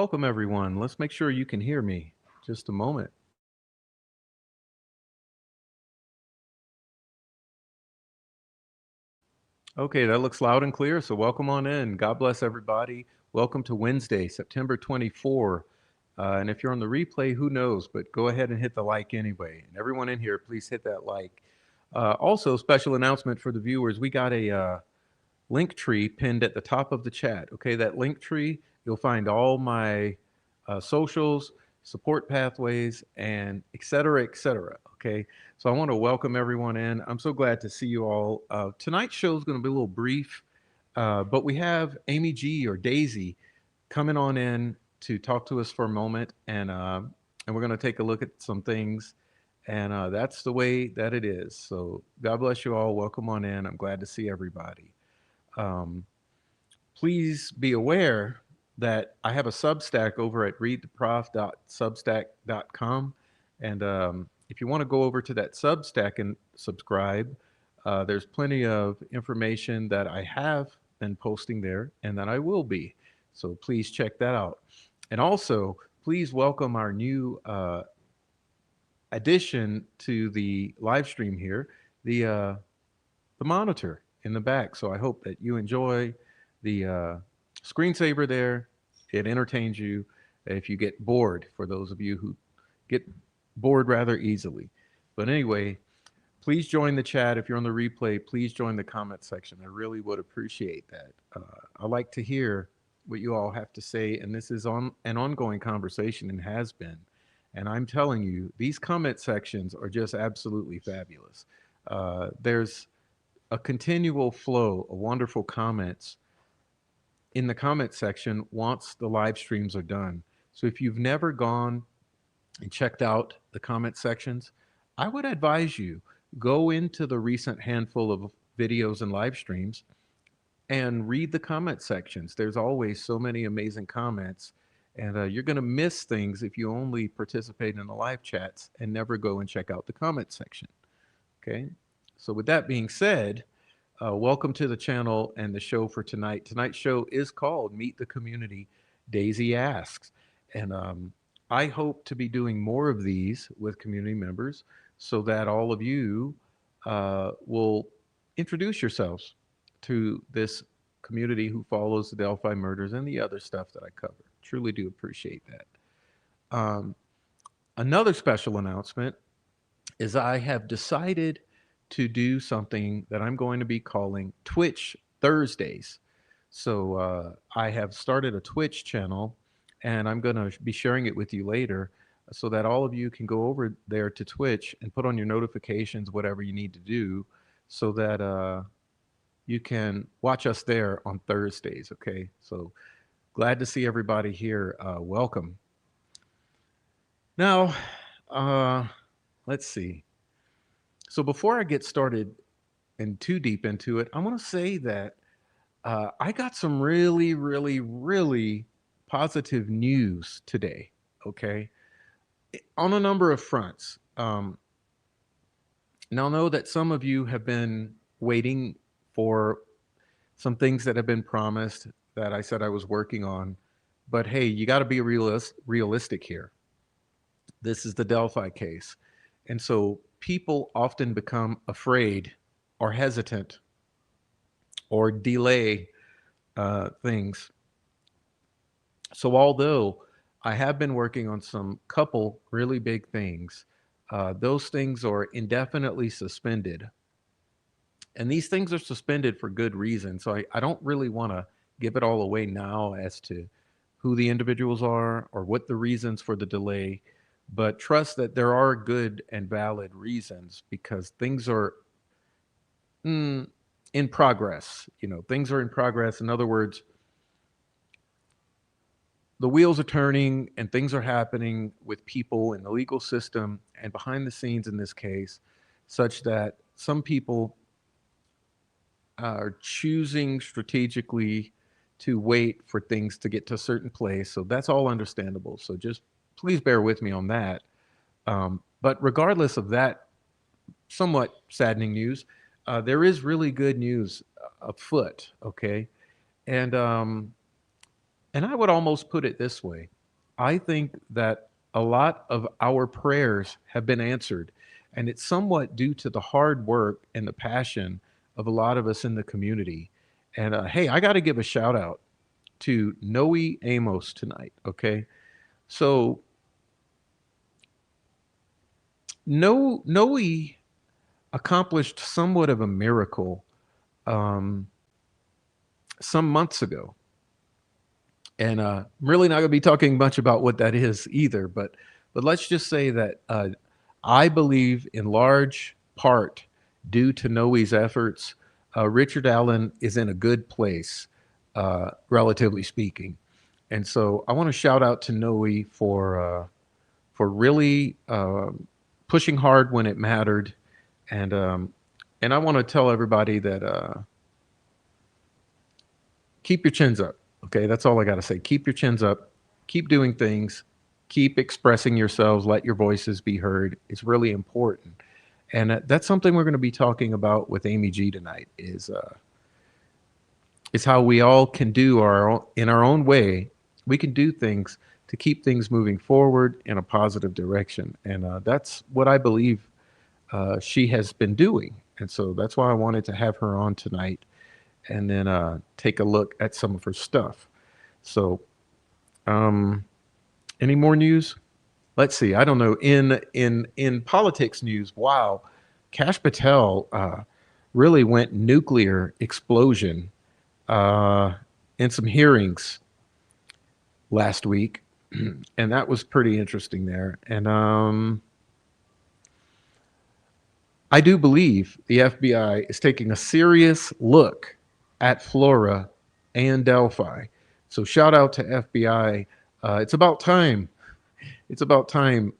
welcome everyone. Let's make sure you can hear me. Just a moment. Okay, that looks loud and clear. So welcome on in. God bless everybody. Welcome to Wednesday, September 24. And if you're on the replay, who knows? But go ahead and hit the like anyway. And everyone in here, please hit that like. Also, special announcement for the viewers: we got a link tree pinned at the top of the chat. Okay, that link tree, you'll find all my socials, support pathways, and et cetera, et cetera. Okay, so I want to welcome everyone in. I'm so glad to see you all. Tonight's show is going to be a little brief, but we have Amy G or Daisy coming on in to talk to us for a moment, and we're going to take a look at some things. And that's the way that it is. So God bless you all. Welcome on in. I'm glad to see everybody. Um, Please be aware that I have a Substack over at readtheprof.substack.com. And if you want to go over to that Substack and subscribe, there's plenty of information that I have been posting there and that I will be. So please check that out. And also, please welcome our new addition to the live stream here, the monitor in the back. So I hope that you enjoy the screensaver there. It entertains you if you get bored, for those of you who get bored rather easily. But anyway, please join the chat. If you're on the replay, please join the comment section. I really would appreciate that. I like to hear what you all have to say, and this is on an ongoing conversation and has been. And I'm telling you, these comment sections are just absolutely fabulous. There's a continual flow of wonderful comments in the comment section once the live streams are done. So if you've never gone and checked out the comment sections, I would advise you go into the recent handful of videos and live streams and read the comment sections. There's always so many amazing comments, and you're going to miss things if you only participate in the live chats and never go and check out the comment section. Okay. So with that being said, welcome to the channel and the show for tonight. Tonight's show is called Meet the Community, Daisy Asks. And I hope to be doing more of these with community members so that all of you will introduce yourselves to this community who follows the Delphi murders and the other stuff that I cover. Truly do appreciate that. Another special announcement is I have decided to do something that I'm going to be calling Twitch Thursdays. So I have started a Twitch channel, and I'm going to be sharing it with you later so that all of you can go over there to Twitch and put on your notifications, whatever you need to do, so that you can watch us there on Thursdays. Okay. So glad to see everybody here. Welcome. Now, let's see. So before I get started and too deep into it, I want to say that I got some really, really, really positive news today. Okay, on a number of fronts. Now, I know that some of you have been waiting for some things that have been promised that I said I was working on, but hey, you got to be realistic here. This is the Delphi case, and so people often become afraid or hesitant or delay things. So although I have been working on some couple really big things, those things are indefinitely suspended. And these things are suspended for good reason. So I don't really want to give it all away now as to who the individuals are or what the reasons for the delay, but trust that there are good and valid reasons because things are in progress. You know, things are in progress. In other words, the wheels are turning and things are happening with people in the legal system and behind the scenes in this case, such that some people are choosing strategically to wait for things to get to a certain place. So that's all understandable. So just please bear with me on that. But regardless of that somewhat saddening news, there is really good news afoot. Okay. And I would almost put it this way. I think that a lot of our prayers have been answered, and it's somewhat due to the hard work and the passion of a lot of us in the community. And hey, I got to give a shout out to Noe Amos tonight. Okay, so Noe accomplished somewhat of a miracle um, some months ago. And I'm really not going to be talking much about what that is either, but let's just say that I believe in large part due to Noe's efforts, Richard Allen is in a good place, relatively speaking. And so I want to shout out to Noe for really pushing hard when it mattered, and um, and I want to tell everybody that keep your chins up. Okay, that's all I got to say. Keep your chins up. Keep doing things. Keep expressing yourselves. Let your voices be heard. It's really important, and that's something we're going to be talking about with Amy G tonight. Is how we all can do in our own way. We can do things to keep things moving forward in a positive direction, and that's what I believe she has been doing. And so that's why I wanted to have her on tonight and then take a look at some of her stuff. So, um, any more news? Let's see. I don't know. In politics news, wow, Cash Patel really went nuclear explosion uh, in some hearings last week, and that was pretty interesting there. And I do believe the FBI is taking a serious look at Flora and Delphi. So shout out to FBI. It's about time. It's about time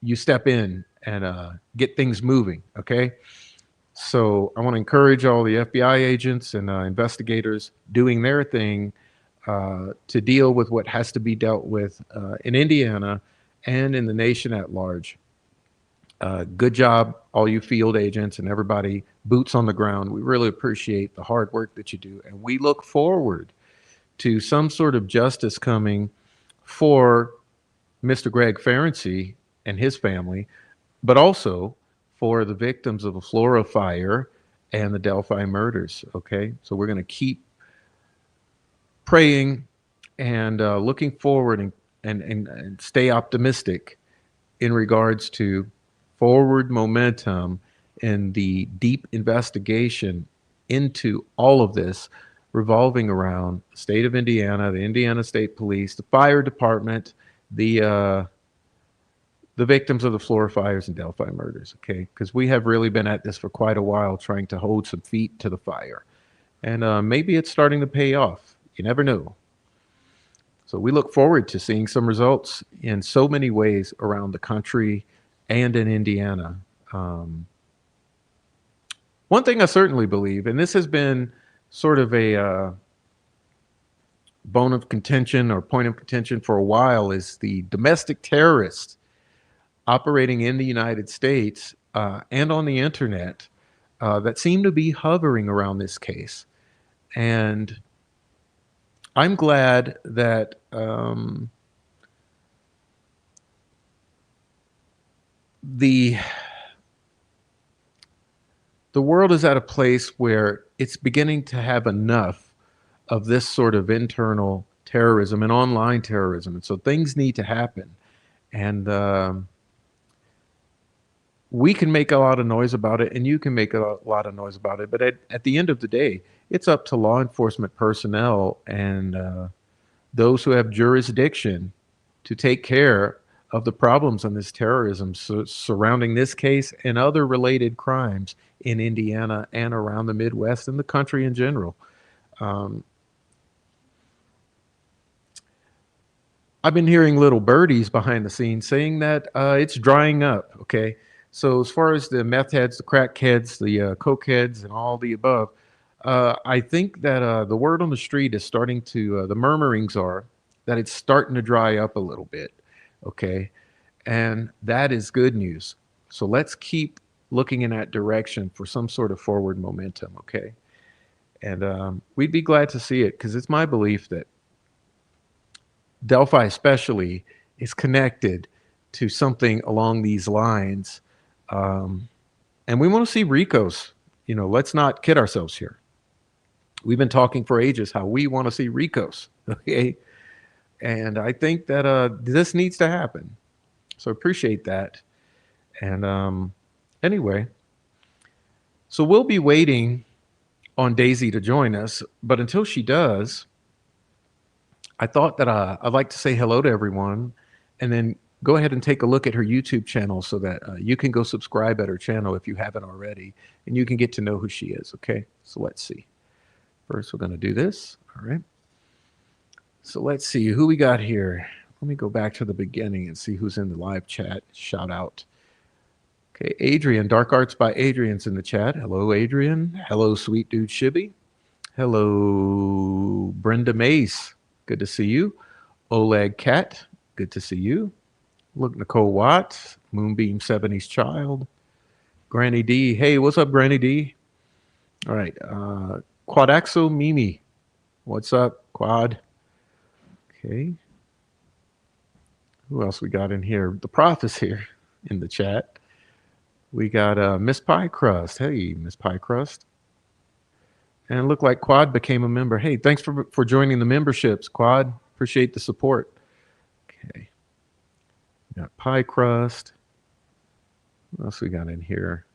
you step in and get things moving. Okay. So I want to encourage all the FBI agents and investigators doing their thing to deal with what has to be dealt with in Indiana and in the nation at large. Good job, all you field agents and everybody, boots on the ground. We really appreciate the hard work that you do. And we look forward to some sort of justice coming for Mr. Greg Ferenczi and his family, but also for the victims of the Flora fire and the Delphi murders. Okay. So we're going to keep praying and looking forward and stay optimistic in regards to forward momentum in the deep investigation into all of this revolving around the state of Indiana, the Indiana State Police, the fire department, the victims of the Flora fires and Delphi murders. Okay, because we have really been at this for quite a while, trying to hold some feet to the fire, and maybe it's starting to pay off. You never know. So we look forward to seeing some results in so many ways around the country and in Indiana. Um, One thing I certainly believe, and this has been sort of a bone of contention or point of contention for a while, is the domestic terrorists operating in the United States and on the internet that seem to be hovering around this case. And I'm glad that the the world is at a place where it's beginning to have enough of this sort of internal terrorism and online terrorism, and so things need to happen. And we can make a lot of noise about it, and you can make a lot of noise about it. But at the end of the day, it's up to law enforcement personnel and those who have jurisdiction to take care of the problems on this terrorism surrounding this case and other related crimes in Indiana and around the Midwest and the country in general. Um, I've been hearing little birdies behind the scenes saying that it's drying up. Okay. So, as far as the meth heads, the crack heads, the coke heads, and all the above, I think that the word on the street is starting to, the murmurings are that it's starting to dry up a little bit. Okay. And that is good news. So, let's keep looking in that direction for some sort of forward momentum. Okay. And we'd be glad to see it because it's my belief that Delphi especially is connected to something along these lines. Um, and we want to see Rico's. Let's not kid ourselves here. We've been talking for ages how we want to see Rico's. Okay. And I think that this needs to happen. So appreciate that. And anyway, so we'll be waiting on Daisy to join us. But until she does, I thought that I'd like to say hello to everyone and then go ahead and take a look at her YouTube channel so that you can go subscribe at her channel if you haven't already and you can get to know who she is. Okay. So let's see. First, we're going to do this. All right. So let's see who we got here. Let me go back to the beginning and see who's in the live chat. Shout out. Okay, Adrian, Dark Arts by Adrian's in the chat. Hello, Adrian. Hello, Sweet Dude Shibby. Hello, Brenda Mace. Good to see you. Oleg Cat. Good to see you. Look, Nicole Watts. Moonbeam 70s Child. Granny D. Hey, what's up, Granny D? All right. Quadaxo Mimi. What's up, Quad? Okay. Who else we got in here? The Prof is here in the chat. We got Miss Pie Crust. Hey, Miss Pie Crust. And it looked like Quad became a member. Hey, thanks for joining the memberships, Quad. Appreciate the support. Okay. We got Pie Crust. What else we got in here?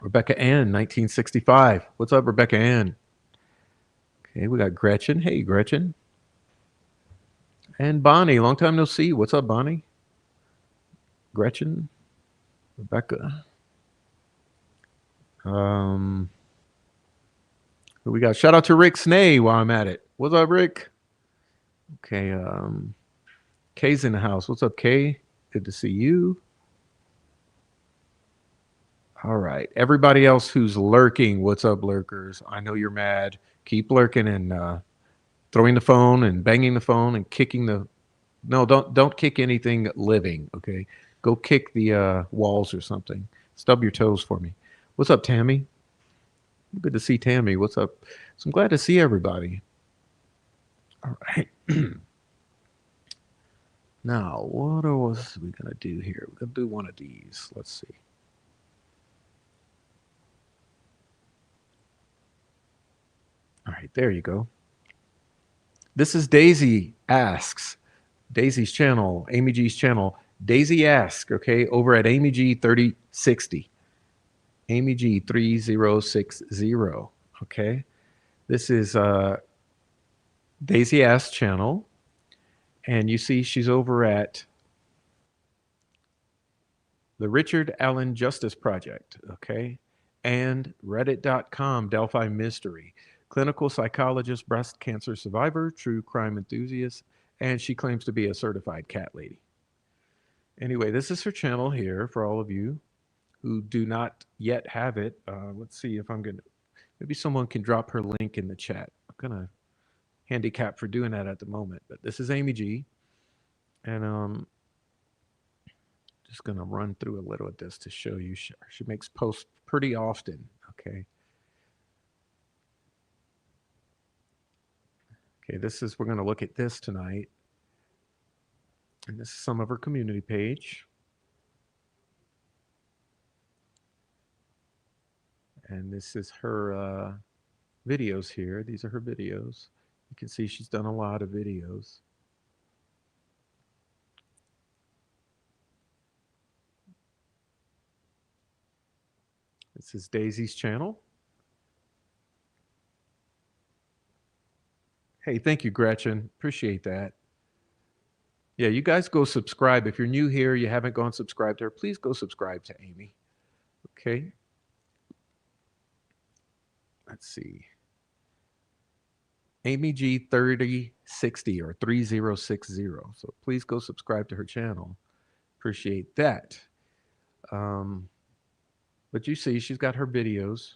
Rebecca Ann, 1965. What's up, Rebecca Ann? Okay, we got Gretchen. Hey, Gretchen. And Bonnie, long time no see. What's up, Bonnie? Gretchen, Rebecca. Who we got? Shout out to Rick Snay while I'm at it. What's up, Rick? Okay, Kay's in the house. What's up, Kay? Good to see you. All right. Everybody else who's lurking, what's up, lurkers? I know you're mad. Keep lurking and throwing the phone and banging the phone and kicking the. No, don't kick anything living. Okay, go kick the walls or something. Stub your toes for me. What's up, Tammy? Good to see Tammy. What's up? So I'm glad to see everybody. All right. Now, what was we gonna do here? We're gonna do one of these. Let's see. All right, there you go. This is Daisy Asks. Daisy's channel, Amy G's channel. Daisy Asks, okay, over at Amy G 3060. Amy G 3060. Okay. This is Daisy Asks channel. And you see she's over at the Richard Allen Justice Project, okay? And reddit.com, Delphi Mystery. Clinical psychologist, breast cancer survivor, true crime enthusiast, and she claims to be a certified cat lady. Anyway, this is her channel here for all of you who do not yet have it. Let's see if I'm going to, maybe someone can drop her link in the chat. I'm going to handicap for doing that at the moment, but this is Amy G. And just going to run through a little of this to show you. She makes posts pretty often. Okay. Okay, this is, we're going to look at this tonight. And this is some of her community page. And this is her videos here. These are her videos. You can see she's done a lot of videos. This is Daisy's channel. Hey, thank you, Gretchen. Appreciate that. Yeah, you guys go subscribe. If you're new here, you haven't gone subscribe to her, please go subscribe to Amy. Okay. Let's see. Amy G 3060 or 3060. So please go subscribe to her channel. Appreciate that. But you see, she's got her videos.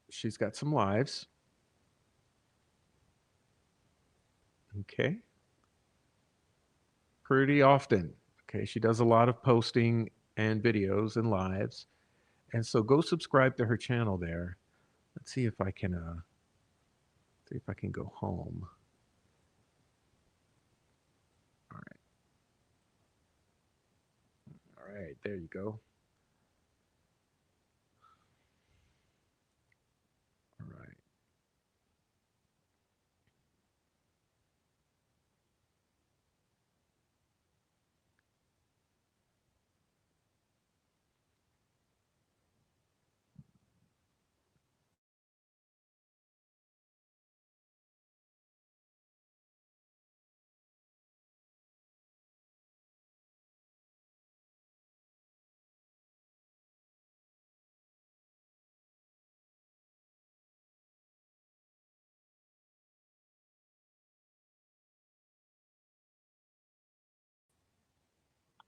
She's got some lives. Okay. Pretty often. Okay. She does a lot of posting and videos and lives. And so go subscribe to her channel there. Let's see if I can go home. All right. All right, there you go. All right.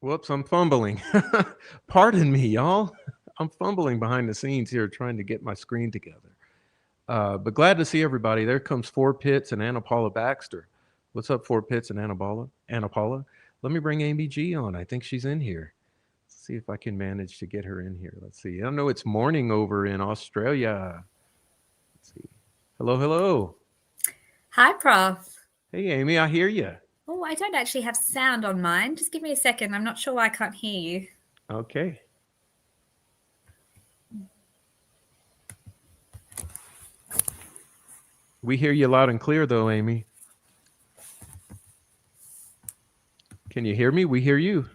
Whoops, I'm fumbling. Pardon me, y'all. I'm fumbling behind the scenes here trying to get my screen together. But glad to see everybody. There comes Four Pits and Anna Paula Baxter. What's up, Four Pits and Anna Paula? Anna Paula. Let me bring Amy G on. I think she's in here. Let's see if I can manage to get her in here. Let's see. I know it's morning over in Australia. Let's see. Hello, hello. Hi, Prof. Hey, Amy, I hear you. Oh, I don't actually have sound on mine. Just give me a second. I'm not sure why I can't hear you. Okay. We hear you loud and clear, though, Amy. Can you hear me? We hear you.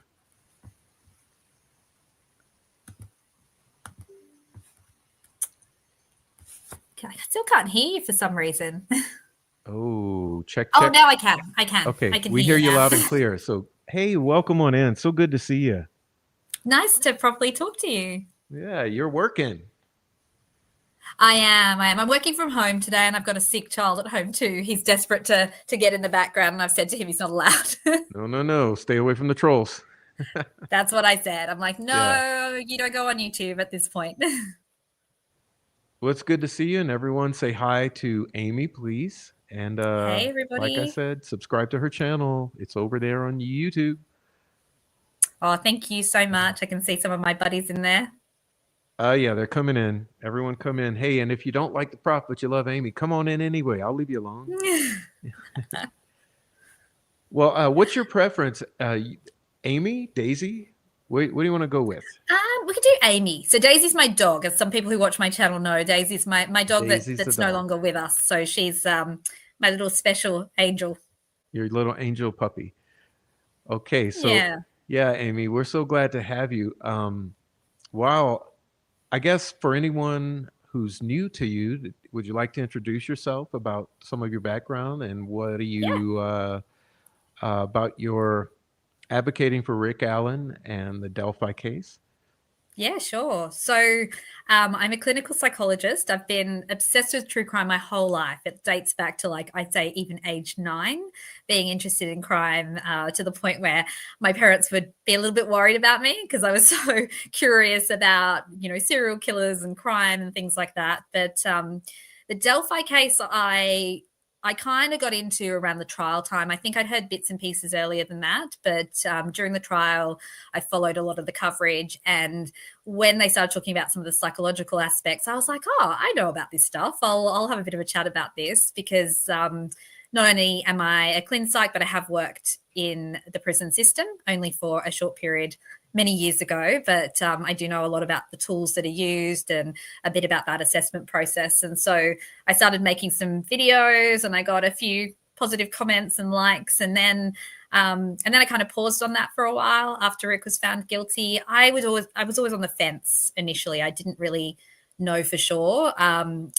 I still can't hear you for some reason. Oh, check. Oh, now I can. I can. Okay, I can we hear you now. loud and clear. So, hey, welcome on in. So good to see you. Nice to properly talk to you. Yeah, you're working. I am. I'm working from home today, and I've got a sick child at home too. He's desperate to get in the background, and I've said to him he's not allowed. No. Stay away from the trolls. That's what I said. I'm like, no, Yeah. you don't go on YouTube at this point. Well, it's good to see you, and everyone say hi to Amy, please. And Hey, like I everybody. said, subscribe to her channel. It's over there on YouTube. Oh, thank you so much. I can see some of my buddies in there. Yeah, they're coming in. Everyone come in. Hey, and if you don't like the prop but you love Amy, come on in anyway. I'll leave you alone. Well, what's your preference? Amy, Daisy? What do you want to go with? We could do Amy. So Daisy's my dog, as some people who watch my channel know. Daisy's my dog Daisy's that's the no dog. longer with us. So she's my little special angel. Your little angel puppy. Okay, so yeah, Amy, we're so glad to have you. Wow, I guess for anyone who's new to you, would you like to introduce yourself about some of your background and what do you about your advocating for Rick Allen and the Delphi case? Yeah, sure. So I'm a clinical psychologist. I've been obsessed with true crime my whole life. It dates back to, like, I'd say even age 9, being interested in crime to the point where my parents would be a little bit worried about me because I was so curious about, serial killers and crime and things like that. But the Delphi case, I kind of got into around the trial time. I think I'd heard bits and pieces earlier than that, but during the trial, I followed a lot of the coverage. And when they started talking about some of the psychological aspects, I was like, oh, I know about this stuff. I'll have a bit of a chat about this because not only am I a clin psych, but I have worked in the prison system only for a short period many years ago, but I do know a lot about the tools that are used and a bit about that assessment process. And so I started making some videos and I got a few positive comments and likes. And then I kind of paused on that for a while after Rick was found guilty. I was always on the fence initially. I didn't really know for sure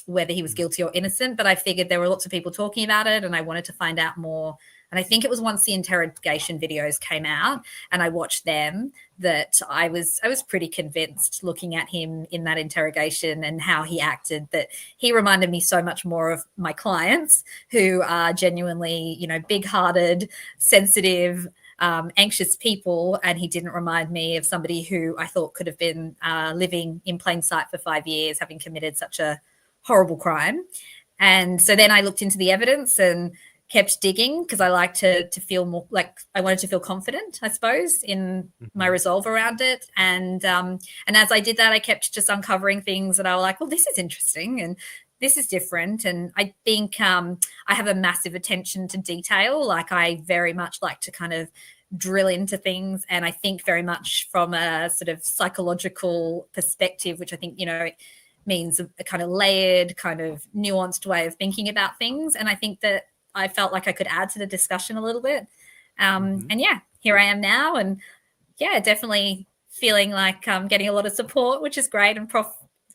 whether he was guilty or innocent, but I figured there were lots of people talking about it and I wanted to find out more. And I think it was once the interrogation videos came out and I watched them that I was pretty convinced, looking at him in that interrogation and how he acted, that he reminded me so much more of my clients, who are genuinely, big-hearted, sensitive, anxious people, and he didn't remind me of somebody who I thought could have been living in plain sight for 5 years, having committed such a horrible crime. And so then I looked into the evidence and kept digging because I like to feel more like I wanted to feel confident, I suppose, in my Hmm. resolve around it. And as I did that, I kept just uncovering things that I was like, well, this is interesting and this is different. And I think I have a massive attention to detail. Like I very much like to kind of drill into things, and I think very much from a sort of psychological perspective, which I think means a kind of layered, kind of nuanced way of thinking about things. And I think that I felt like I could add to the discussion a little bit. Hmm. And yeah, here I am now. And yeah, definitely feeling like I'm getting a lot of support, which is great. And Prof,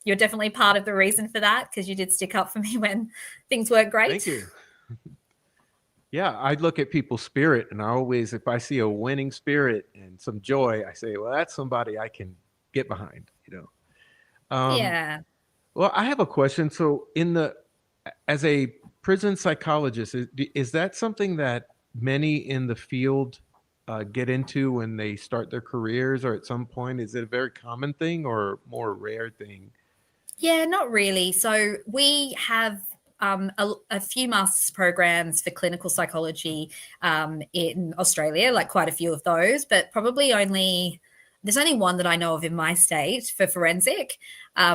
you're definitely part of the reason for that because you did stick up for me when things weren't Thank great. you. Yeah, I look at people's spirit, and I always, if I see a winning spirit and some joy, I say, well, that's somebody I can get behind. Um, Yeah. well, I have a question. So, as a prison psychologist, is that something that many in the field get into when they start their careers, or at some point? Is it a very common thing or more rare thing? Yeah, not really. So we have a few master's programs for clinical psychology in Australia, like quite a few of those, but probably only there's only one that I know of in my state for forensic.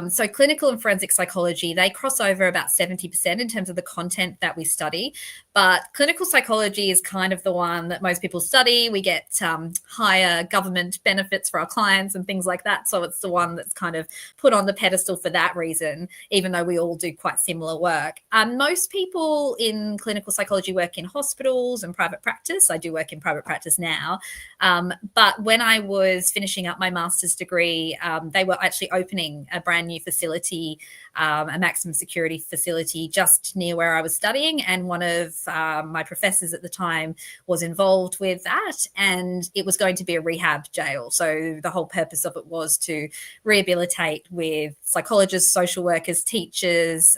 So clinical and forensic psychology, they cross over about 70% in terms of the content that we study. But clinical psychology is kind of the one that most people study. We get higher government benefits for our clients and things like that. So it's the one that's kind of put on the pedestal for that reason, even though we all do quite similar work. Most people in clinical psychology work in hospitals and private practice. I do work in private practice now. But when I was finishing up my master's degree, they were actually opening a brand new facility, a maximum security facility just near where I was studying. And one of my professors at the time was involved with that. And it was going to be a rehab jail. So the whole purpose of it was to rehabilitate with psychologists, social workers, teachers,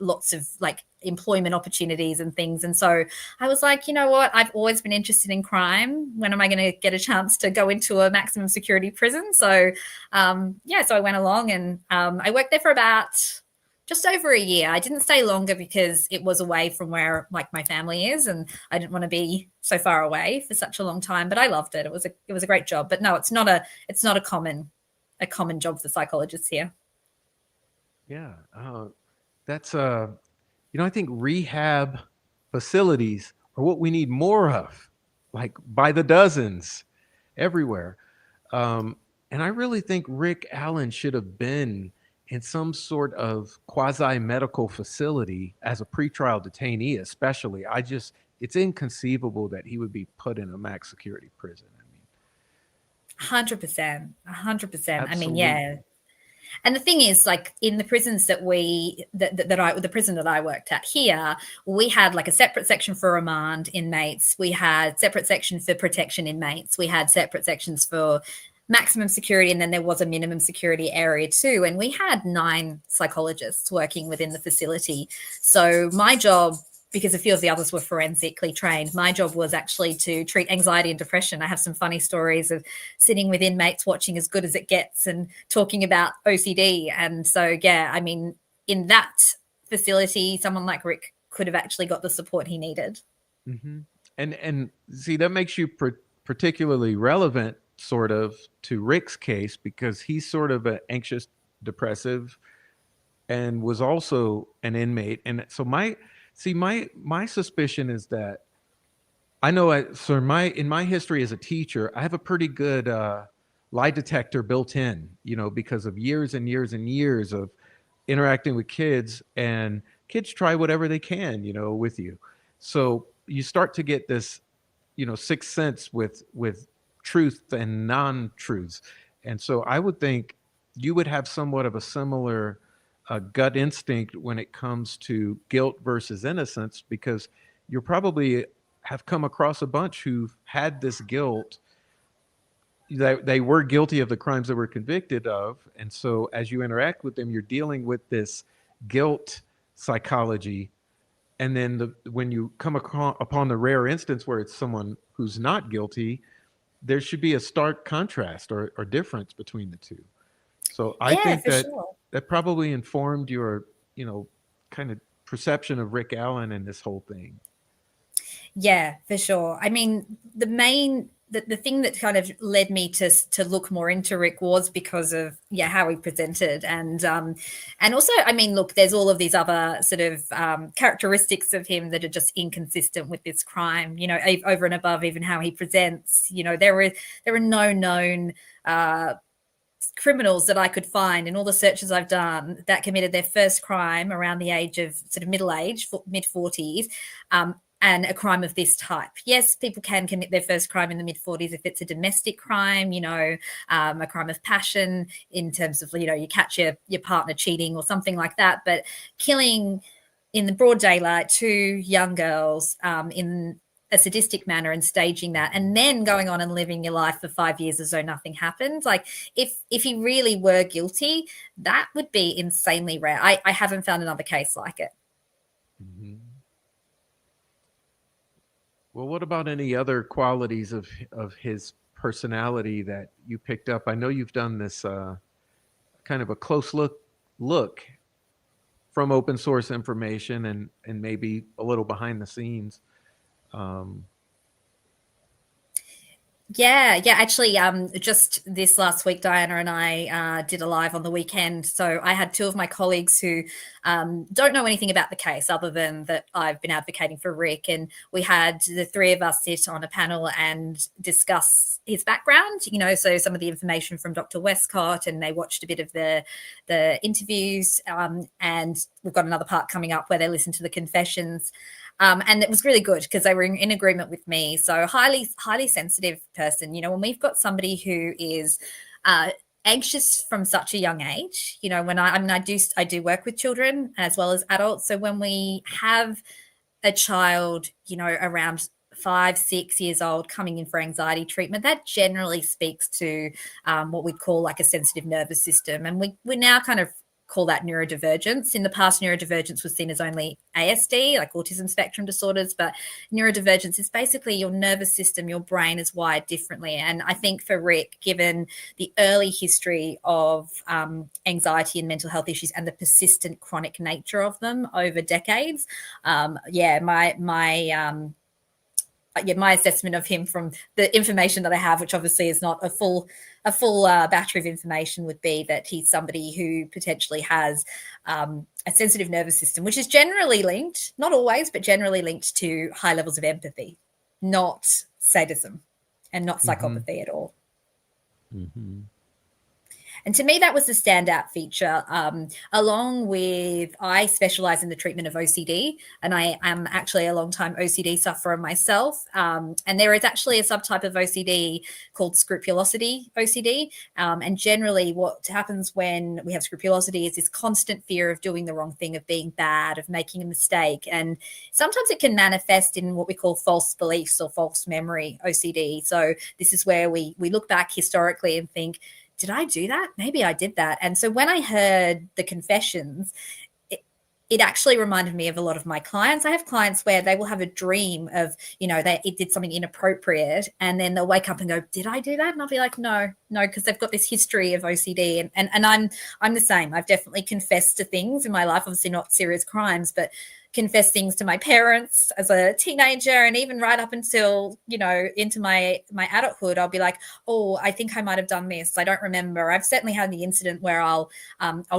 lots of like employment opportunities and things. And so I was like, you know what? I've always been interested in crime. When am I going to get a chance to go into a maximum security prison? So, so I went along and I worked there for about just over a year. I didn't stay longer because it was away from where like my family is, and I didn't want to be so far away for such a long time. But I loved it. It was a great job. But no, it's not a common job for psychologists here. Yeah, that's I think rehab facilities are what we need more of, like by the dozens, everywhere. And I really think Rick Allen should have been in some sort of quasi medical facility as a pretrial detainee, especially. It's inconceivable that he would be put in a max security prison. I mean, 100%. 100%. I mean, yeah. absolutely. And the thing is, like in the prisons the prison that I worked at here, we had like a separate section for remand inmates. We had separate section for protection inmates. We had separate sections for maximum security, and then there was a minimum security area too. And we had 9 psychologists working within the facility. So my job, because a few of the others were forensically trained, my job was actually to treat anxiety and depression. I have some funny stories of sitting with inmates watching As Good as It Gets and talking about OCD. And so, yeah, I mean, in that facility, someone like Rick could have actually got the support he needed. Hmm. And see, that makes you particularly relevant, sort of, to Rick's case because he's sort of an anxious, depressive, and was also an inmate. And so my suspicion is that I know so in my history as a teacher, I have a pretty good lie detector built in, because of years and years and years of interacting with kids, and kids try whatever they can, with you. So you start to get this, sixth sense with truth and non-truths. And so I would think you would have somewhat of a similar gut instinct when it comes to guilt versus innocence, because you're probably have come across a bunch who've had this guilt, that they were guilty of the crimes they were convicted of. And so as you interact with them, you're dealing with this guilt psychology. And then when you come upon the rare instance where it's someone who's not guilty, there should be a stark contrast or difference between the two. So I Yeah, think for that sure. that probably informed your, kind of perception of Rick Allen and this whole thing. Yeah, for sure. I mean, the thing that kind of led me to look more into Rick was because of how he presented, and also, I mean, look, there's all of these other sort of characteristics of him that are just inconsistent with this crime. You know, over and above even how he presents. You know, there are no known criminals that I could find in all the searches I've done that committed their first crime around the age of sort of middle age, mid 40s, and a crime of this type. Yes, people can commit their first crime in the mid 40s if it's a domestic crime, you know, a crime of passion in terms of, you know, you catch your partner cheating or something like that. But killing in the broad daylight two young girls in a sadistic manner and staging that, and then going on and living your life for 5 years as though nothing happened. Like if he really were guilty, that would be insanely rare. I haven't found another case like it. Hmm. Well, what about any other qualities of his personality that you picked up? I know you've done this kind of a close look from open source information and maybe a little behind the scenes. Um, Yeah. Actually, just this last week, Diana and I did a live on the weekend. So I had two of my colleagues who don't know anything about the case other than that I've been advocating for Rick. And we had the three of us sit on a panel and discuss his background, you know, so some of the information from Dr. Westcott, and they watched a bit of the interviews. And we've got another part coming up where they listen to the confessions. And it was really good because they were in agreement with me. So highly sensitive person. You know, when we've got somebody who is anxious from such a young age, you know, when I do work with children as well as adults. So when we have a child, you know, around 5, 6 years old coming in for anxiety treatment, that generally speaks to what we'd call like a sensitive nervous system. And we now kind of call that neurodivergence. In the past, neurodivergence was seen as only ASD, like autism spectrum disorders, but neurodivergence is basically your nervous system, your brain is wired differently. And I think for Rick, given the early history of anxiety and mental health issues and the persistent chronic nature of them over decades, my assessment of him from the information that I have, which obviously is not a full battery of information, would be that he's somebody who potentially has a sensitive nervous system, which is generally linked, not always, but generally linked to high levels of empathy, not sadism and not mhm, psychopathy at all. mhm, And to me, that was the standout feature, along with I specialize in the treatment of OCD, and I am actually a long-time OCD sufferer myself. And there is actually a subtype of OCD called scrupulosity OCD. And generally, what happens when we have scrupulosity is this constant fear of doing the wrong thing, of being bad, of making a mistake. And sometimes it can manifest in what we call false beliefs or false memory OCD. So this is where we look back historically and think, did I do that? Maybe I did that. And so when I heard the confessions, it actually reminded me of a lot of my clients. I have clients where they will have a dream of, you know, it did something inappropriate, and then they'll wake up and go, did I do that? And I'll be like, no, because they've got this history of OCD. And I'm the same. I've definitely confessed to things in my life, obviously not serious crimes, but confess things to my parents as a teenager, and even right up until, you know, into my adulthood, I'll be like, oh, I think I might have done this, I don't remember. I've certainly had the incident where I'll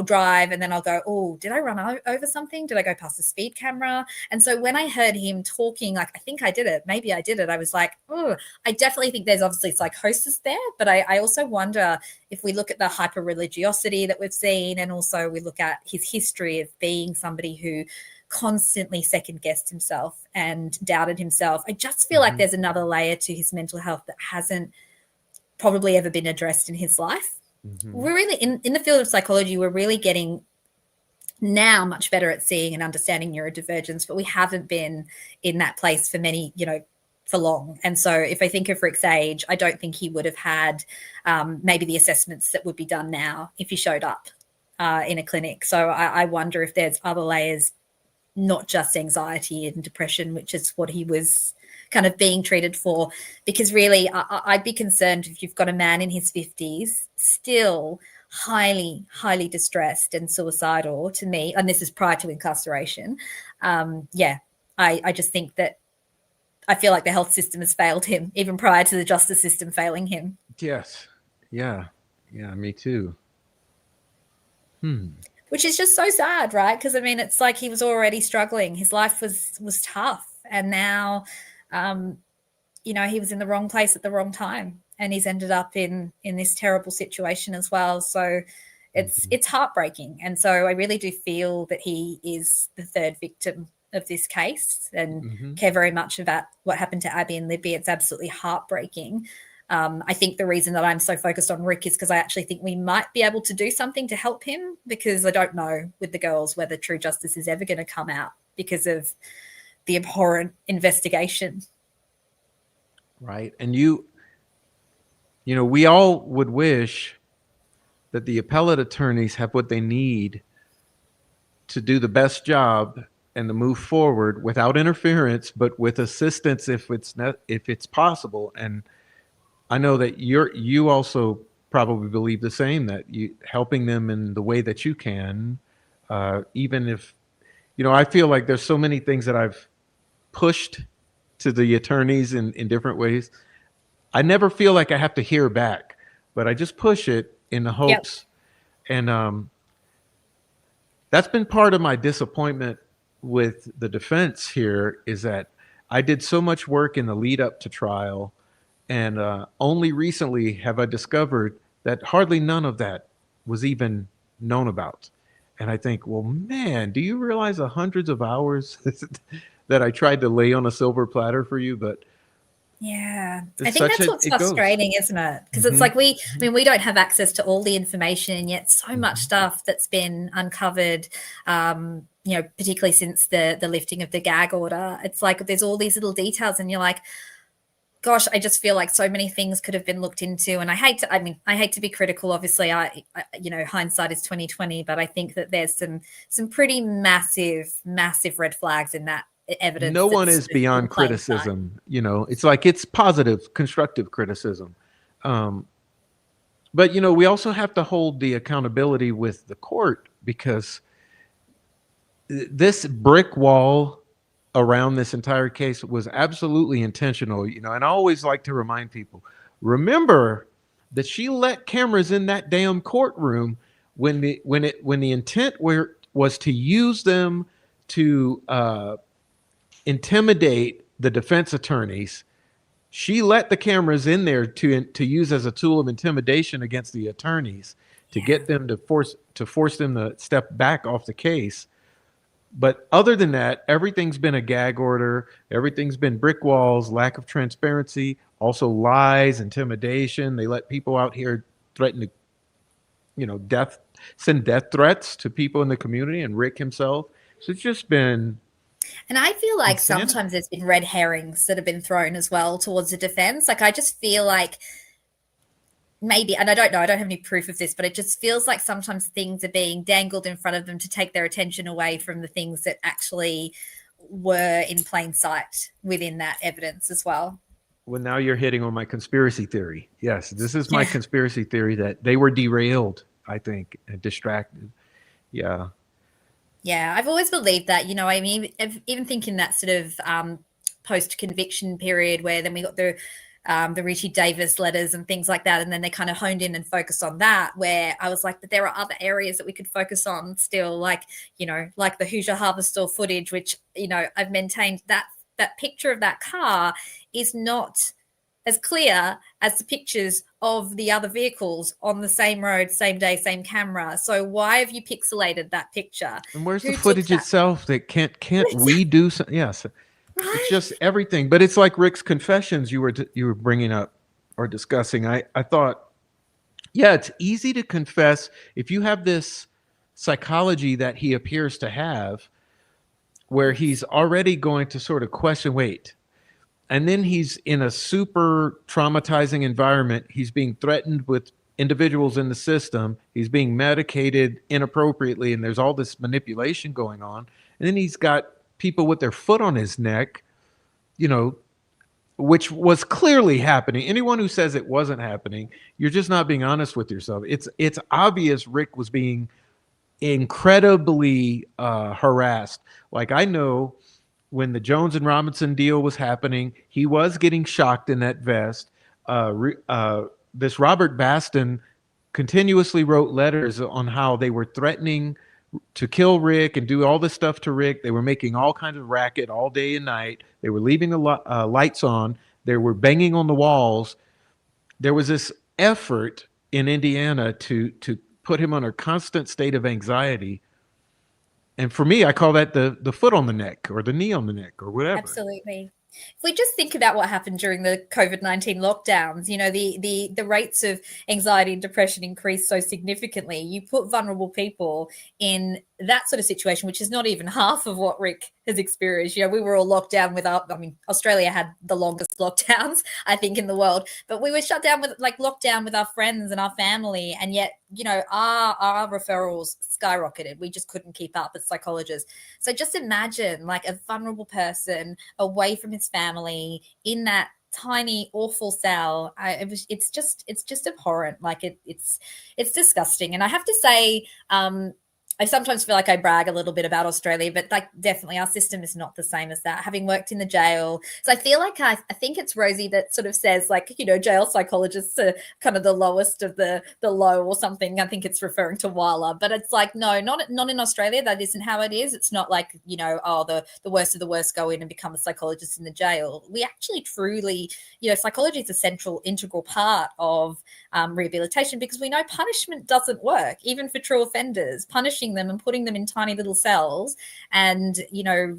drive and then I'll go, oh, did I run over something? Did I go past the speed camera? And so when I heard him talking like, I think I did it, maybe I did it, I was like, oh, I definitely think there's obviously psychosis there, but I also wonder if we look at the hyper religiosity that we've seen, and also we look at his history of being somebody who constantly second guessed himself and doubted himself, I just feel like mhm, there's another layer to his mental health that hasn't probably ever been addressed in his life. mhm, We're really in the field of psychology, we're really getting now much better at seeing and understanding neurodivergence, but we haven't been in that place for many, you know, for long. And so if I think of Rick's age, I don't think he would have had maybe the assessments that would be done now if he showed up in a clinic. So I wonder if there's other layers, not just anxiety and depression, which is what he was kind of being treated for. Because really, I'd be concerned if you've got a man in his 50s still highly distressed and suicidal, to me, and this is prior to incarceration. I just think that I feel like the health system has failed him even prior to the justice system failing him. Yes. Yeah. Yeah. Me too. Hmm. Which is just so sad, right? Because I mean, it's like he was already struggling. His life was tough, and now, um, he was in the wrong place at the wrong time, and he's ended up in this terrible situation as well. So Mhm. it's heartbreaking, and so I really do feel that he is the third victim of this case, and Mhm. care very much about what happened to Abby and Libby. It's absolutely heartbreaking. I think the reason that I'm so focused on Rick is because I actually think we might be able to do something to help him, because I don't know with the girls whether true justice is ever going to come out because of the abhorrent investigation. Right. And we all would wish that the appellate attorneys have what they need to do the best job and to move forward without interference, but with assistance if it's possible. And I know that you also probably believe the same, that you helping them in the way that you can, even if I feel like there's so many things that I've pushed to the attorneys in different ways. I never feel like I have to hear back, but I just push it in the Yep. hopes. And that's been part of my disappointment with the defense here, is that I did so much work in the lead up to trial, and only recently have I discovered that hardly none of that was even known about. And I think, well, man, do you realize the hundreds of hours that I tried to lay on a silver platter for you? But Yeah. I it's think such that's a, what's it goes. frustrating, isn't it? Because it's Hmm. like I mean, we don't have access to all the information, and yet so much Hmm. stuff that's been uncovered, particularly since the lifting of the gag order. It's like there's all these little details, and you're like, gosh, I just feel like so many things could have been looked into. And I hate to be critical. Obviously, hindsight is 2020, but I think that there's some pretty massive red flags in that evidence No one that's is sort of in beyond plain sight. criticism. It's like it's positive, constructive criticism. Um, but we also have to hold the accountability with the court, because this brick wall around this entire case was absolutely intentional. And I always like to remind people, remember that she let cameras in that damn courtroom when the intent was to use them to intimidate the defense attorneys. She let the cameras in there to use as a tool of intimidation against the attorneys, to Yeah. get them to force them to step back off the case. But other than that, everything's been a gag order. Everything's been brick walls, lack of transparency, also lies, intimidation. They let people out here threaten to, death, send death threats to people in the community, and Rick himself. So it's just been And I feel like insanity. sometimes there's been red herrings that have been thrown as well towards the defense. Like I just feel like maybe, and I don't know, I don't have any proof of this, but it just feels like sometimes things are being dangled in front of them to take their attention away from the things that actually were in plain sight within that evidence as well. Well, now you're hitting on my conspiracy theory. Yes, this is my Yeah. conspiracy theory, that they were derailed, I think, and distracted. Yeah. Yeah, I've always believed that. I mean, even thinking that sort of post conviction period where then we got the Richie Davis letters and things like that, and then they kind of honed in and focused on that. Where I was like, but there are other areas that we could focus on still, like like the Hoosier Harvest Store footage, which I've maintained that picture of that car is not as clear as the pictures of the other vehicles on the same road, same day, same camera. So why have you pixelated that picture? And where's the Who took footage that? itself? That can't we do some? Yes, it's Right? just everything. But it's like Rick's confessions you were bringing up or discussing. I thought, yeah, it's easy to confess if you have this psychology that he appears to have, where he's already going to sort of question, wait, and then he's in a super traumatizing environment. He's being threatened with individuals in the system. He's being medicated inappropriately, and there's all this manipulation going on. And then he's got people with their foot on his neck, you know, which was clearly happening. Anyone who says it wasn't happening, you're just not being honest with yourself. It's obvious Rick was being incredibly harassed. Like I know when the Jones and Robinson deal was happening, he was getting shocked in that vest. This Robert Baston continuously wrote letters on how they were threatening to kill Rick and do all this stuff to Rick. They were making all kinds of racket all day and night. They were leaving the lights on. They were banging on the walls. There was this effort in Indiana to put him under constant state of anxiety. And for me, I call that the foot on the neck or the knee on the neck or whatever. Absolutely. If we just think about what happened during the COVID-19 lockdowns, you know, the rates of anxiety and depression increased so significantly. You put vulnerable people in that sort of situation, which is not even half of what Rick has experienced. You know, we were all locked down I mean, Australia had the longest lockdowns, I think, in the world, but we were shut down with locked down with our friends and our family. And yet, you know, our referrals skyrocketed. We just couldn't keep up as psychologists. So just imagine like a vulnerable person away from his family in that tiny awful cell. It's just abhorrent. Like it's disgusting. And I have to say, I sometimes feel like I brag a little bit about Australia, but like definitely our system is not the same as that. Having worked in the jail, so I feel like I think it's Rosie that sort of says like, you know, jail psychologists are kind of the lowest of the low or something. I think it's referring to Wala, but it's like no, not in Australia. That isn't how it is. It's not like, you know, oh, the worst of the worst go in and become a psychologist in the jail. We actually truly, you know, psychology is a central integral part of rehabilitation, because we know punishment doesn't work, even for true offenders. Punishing them and putting them in tiny little cells and, you know,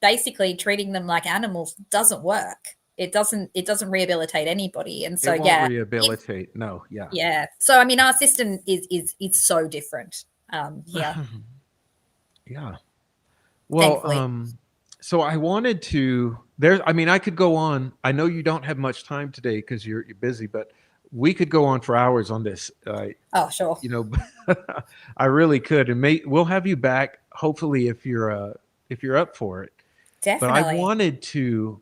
basically treating them like animals doesn't work. It doesn't rehabilitate anybody. And so It won't yeah, rehabilitate. No, yeah. yeah. So I mean, our system is so different here, Yeah. Well, thankfully. so I wanted to there. I mean, I could go on. I know you don't have much time today because you're busy, but we could go on for hours on this. Oh, sure. You know, I really could, and we'll have you back hopefully if you're up for it. But I Definitely. wanted to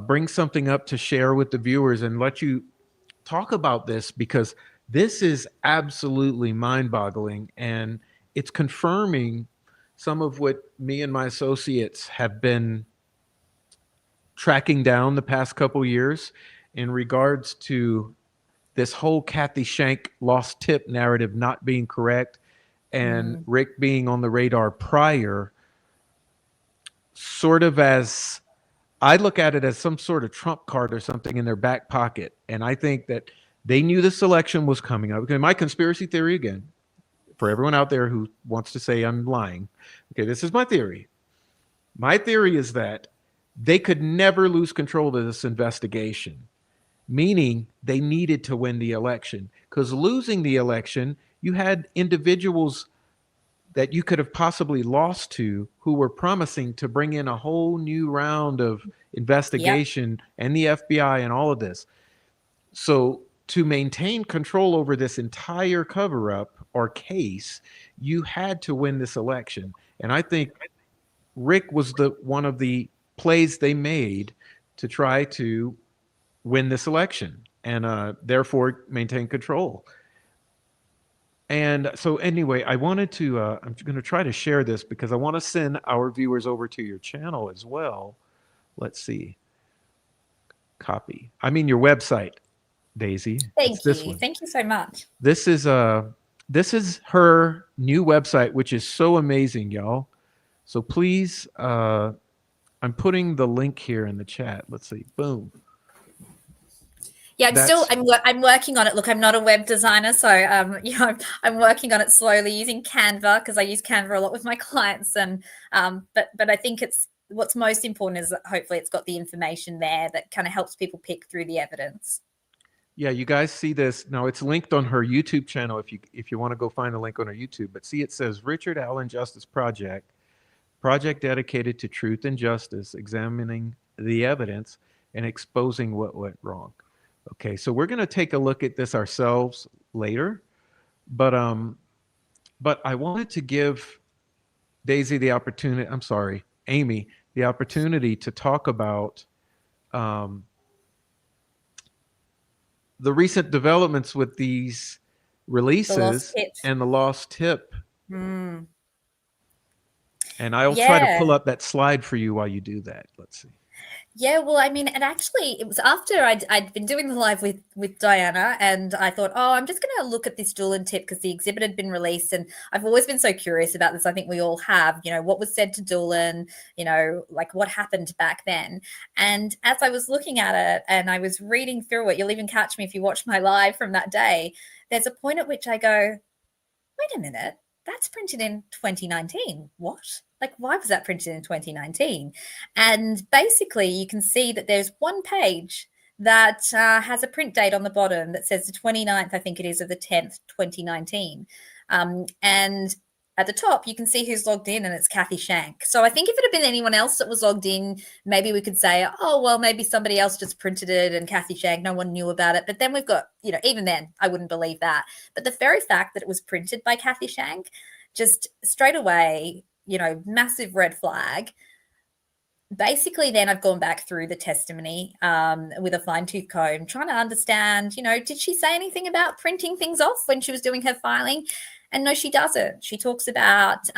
bring something up to share with the viewers and let you talk about this because this is absolutely mind-boggling, and it's confirming some of what me and my associates have been tracking down the past couple years in regards to this whole Kathy Shank lost tip narrative not being correct and Mm, Rick being on the radar prior, sort of as I look at it as some sort of trump card or something in their back pocket. And I think that they knew this election was coming up. Okay, my conspiracy theory again, for everyone out there who wants to say I'm lying. Okay, this is my theory. My theory is that they could never lose control of this investigation, meaning they needed to win the election. Because losing the election, you had individuals that you could have possibly lost to who were promising to bring in a whole new round of yep. investigation and the FBI and all of this. So, to maintain control over this entire cover up or case, you had to win this election. And I think Rick was the one of the plays they made to try to win this election and therefore maintain control. And so, anyway, I wanted to, I'm going to try to share this because I want to send our viewers over to your channel as well. Let's see. Copy. I mean, your website, Daisy. It's Thank this you. one. Thank you so much. This is this is her new website, which is so amazing, y'all. So please, I'm putting the link here in the chat. Let's see. Boom. Yeah, That's I'm working on it. Look, I'm not a web designer, so you know, I'm working on it slowly using Canva because I use Canva a lot with my clients. And but I think it's what's most important is that hopefully it's got the information there that kind of helps people pick through the evidence. yeah. You guys see this now? It's linked on her YouTube channel. If you want to go find a link on her YouTube, but see, it says Richard Allen Justice Project, project dedicated to truth and justice, examining the evidence and exposing what went wrong. Okay, so we're going to take a look at this ourselves later, but I wanted to give Daisy the opportunity. I'm sorry, Amy, the opportunity to talk about um, the recent developments with these The lost releases tip. and the lost tip. Mm. And I'll try to pull Yeah. up that slide for you while you do that. Let's see. Yeah, well, I mean, and actually, it was after I'd been doing the live with Diana, and I thought, oh, I'm just going to look at this Doolan tip because the exhibit had been released, and I've always been so curious about this. I think we all have, what was said to Doolan, like what happened back then. And as I was looking at it and I was reading through it, you'll even catch me if you watch my live from that day. There's a point at which I go, wait a minute, that's printed in 2019. What? Like, why was that printed in 2019? And basically, you can see that there's one page that has a print date on the bottom that says the 29th, I think it is, of the 10th, 2019. And at the top, you can see who's logged in, and it's Kathy Shank. So I think if it had been anyone else that was logged in, maybe we could say, oh, well, maybe somebody else just printed it and Kathy Shank, no one knew about it. But then we've got, even then, I wouldn't believe that. But the very fact that it was printed by Kathy Shank, just straight away, massive red flag. Basically, then I've gone back through the testimony with a fine tooth comb, trying to understand, did she say anything about printing things off when she was doing her filing? And no, she doesn't. She talks about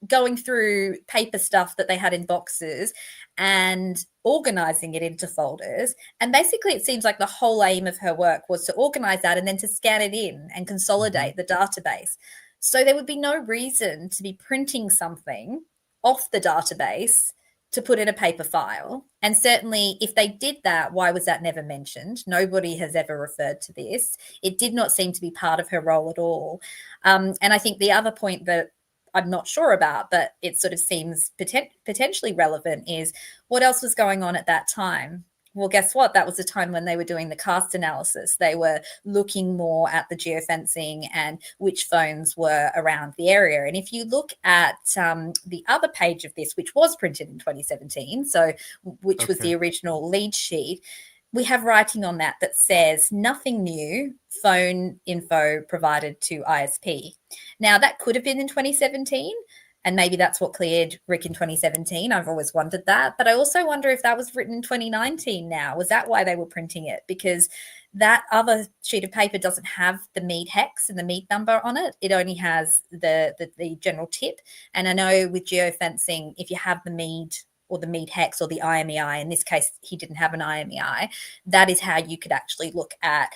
going through paper stuff that they had in boxes and organizing it into folders. And basically, it seems like the whole aim of her work was to organize that and then to scan it in and consolidate the database. So there would be no reason to be printing something off the database to put in a paper file. And certainly, if they did that, why was that never mentioned? Nobody has ever referred to this. It did not seem to be part of her role at all. And I think the other point that I'm not sure about, but it sort of seems potentially relevant is what else was going on at that time? Well, guess what? That was the time when they were doing the cast analysis. They were looking more at the geofencing and which phones were around the area. And if you look at the other page of this, which was printed in 2017, so which was the original lead sheet, we have writing on that says nothing new, phone info provided to ISP. Now, that could have been in 2017. And maybe that's what cleared Rick in 2017. I've always wondered that. But I also wonder if that was written in 2019 now. Was that why they were printing it? Because that other sheet of paper doesn't have the mead hex and the mead number on it. It only has the general tip. And I know with geofencing, if you have the mead or the mead hex or the IMEI, in this case, he didn't have an IMEI, that is how you could actually look at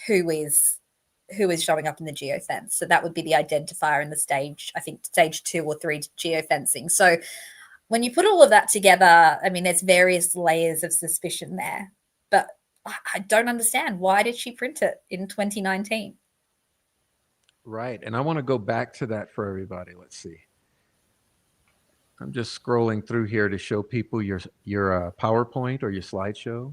who is showing up in the geofence. So that would be the identifier in the stage, I think stage 2 or 3 geofencing. So when you put all of that together, I mean, there's various layers of suspicion there, but I don't understand. Why did she print it in 2019? Right. And I want to go back to that for everybody. Let's see. I'm just scrolling through here to show people your PowerPoint or your slideshow.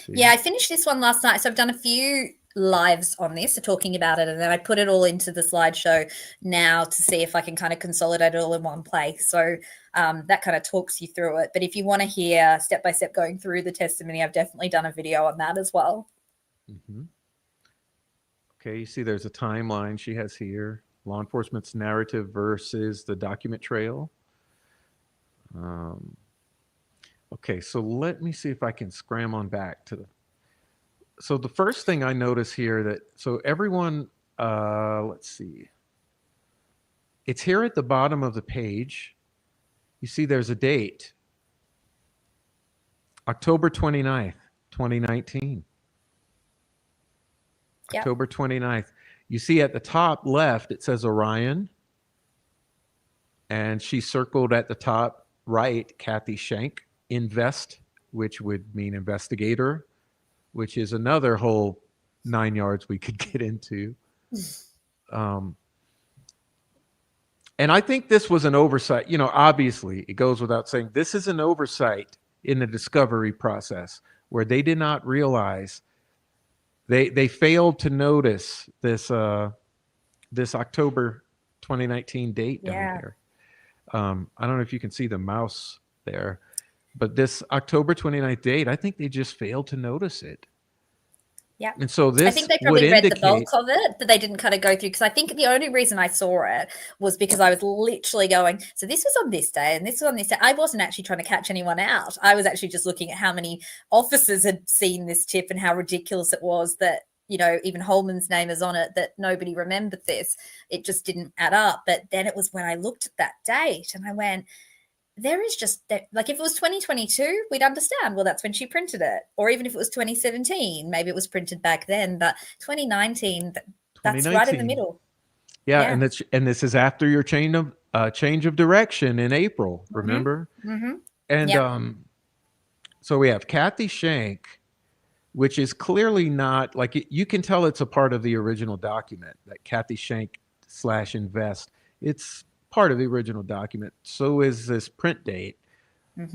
Yeah, I finished this one last night. So I've done a few lives on this, so talking about it, and then I put it all into the slideshow now to see if I can kind of consolidate it all in one place. So that kind of talks you through it. But if you want to hear step by step going through the testimony, I've definitely done a video on that as well. Okay, you see there's a timeline she has here. Law enforcement's narrative versus the document trail. Okay, so let me see if I can scram on back to the. So the first thing I notice here so everyone, let's see. It's here at the bottom of the page. You see there's a date. October 29th, 2019. Yep. October 29th. You see at the top left, it says Orion. And she circled at the top right, Kathy Shank, invest, which would mean investigator, which is another whole 9 yards we could get into. And I think this was an oversight. Obviously, it goes without saying, this is an oversight in the discovery process where they did not realize they failed to notice this October 2019 date down here. I don't know if you can see the mouse there, but this October 29th date, I think they just failed to notice it. Yeah. And so this, I think they probably read the bulk of it, but they didn't kind of go through, because I think the only reason I saw it was because I was literally going, so this was on this day and this was on this day. I wasn't actually trying to catch anyone out. I was actually just looking at how many officers had seen this tip and how ridiculous it was that even Holman's name is on it, that nobody remembered this. It just didn't add up. But then it was when I looked at that date and I went, there is just that, like, if it was 2022, we'd understand, well, that's when she printed it. Or even if it was 2017, maybe it was printed back then. But 2019, that's right in the 2019. middle. Yeah, Yeah. and this is after your change of direction in April, remember? And Yeah. so we have Kathy Shank, which is clearly not like you can tell it's a part of the original document, that Kathy Shank /invest. It's part of the original document. So is this print date. It's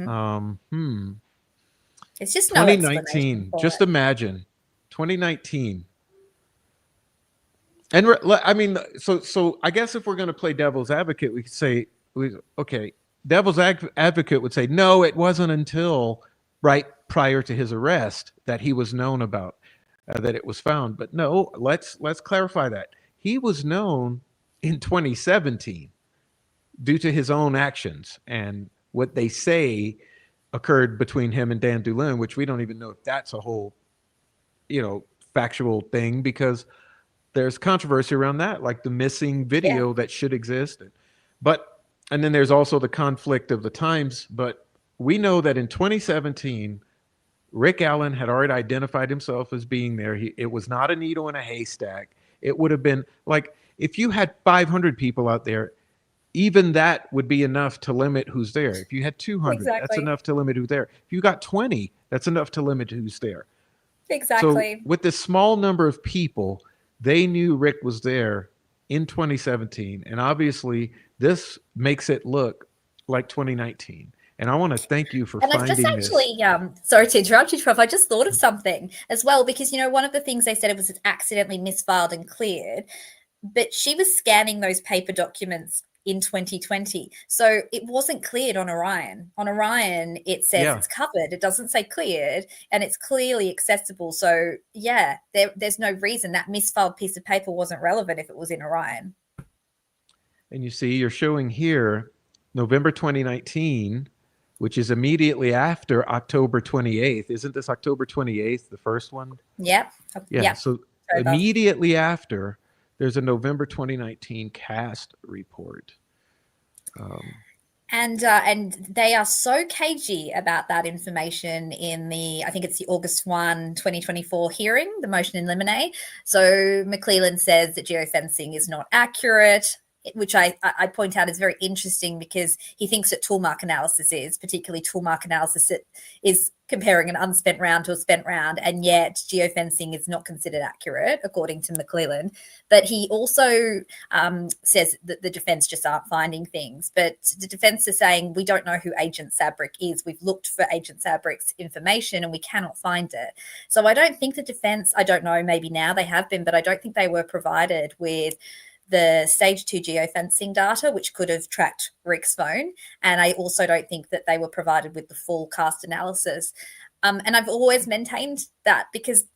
just no explanation 2019. for Just it. imagine 2019. And I mean, so I guess if we're going to play devil's advocate, we could say, okay, devil's advocate would say, no, it wasn't until right prior to his arrest that he was known about, that it was found. But no, let's clarify that. He was known in 2017 due to his own actions and what they say occurred between him and Dan Dulin, which we don't even know if that's a whole, factual thing, because there's controversy around that, like the missing video that should exist. And then there's also the conflict of the times. But we know that in 2017, Rick Allen had already identified himself as being there. It was not a needle in a haystack. It would have been like if you had 500 people out there, even that would be enough to limit who's there. If you had 200, that's Exactly. enough to limit who's there. If you got 20, that's enough to limit who's there. So Exactly. with this small number of people, they knew Rick was there in 2017. And obviously, this makes it look like 2019. And I want to thank you for And I've just finding this. actually, sorry to interrupt you, Prof. I just thought of something as well, because, one of the things they said, it was accidentally misfiled and cleared, but she was scanning those paper documents in 2020. So it wasn't cleared on Orion. On Orion, it says Yeah. it's covered. It doesn't say cleared, and it's clearly accessible. So yeah, there's no reason that misfiled piece of paper wasn't relevant if it was in Orion. And you see, you're showing here November 2019, which is immediately after October 28th. Isn't this October 28th, the first one? Yep. Yeah. So immediately after, there's a November 2019 cast report. And they are so cagey about that information in I think it's the August 1, 2024 hearing, the motion in limine. So McClelland says that geofencing is not accurate, which I point out is very interesting, because he thinks that toolmark analysis is, particularly toolmark analysis, is comparing an unspent round to a spent round, and yet geofencing is not considered accurate, according to McClelland. But he also says that the defence just aren't finding things. But the defence is saying, we don't know who Agent Sabrick is. We've looked for Agent Sabrick's information and we cannot find it. So I don't think the defence, I don't know, maybe now they have been, but I don't think they were provided with the stage 2 geofencing data, which could have tracked Rick's phone. And I also don't think that they were provided with the full cast analysis. And I've always maintained that, because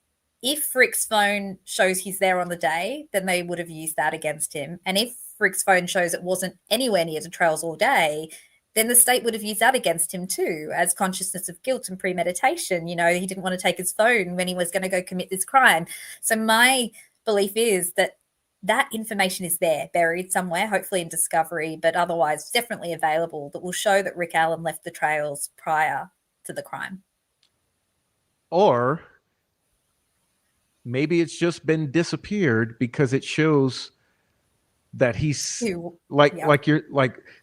if Rick's phone shows he's there on the day, then they would have used that against him. And if Rick's phone shows it wasn't anywhere near the trails all day, then the state would have used that against him too, as consciousness of guilt and premeditation. He didn't want to take his phone when he was going to go commit this crime. So my belief is that information is there, buried somewhere, hopefully in discovery, but otherwise definitely available, that will show that Rick Allen left the trails prior to the crime. Or maybe it's just been disappeared because it shows that he's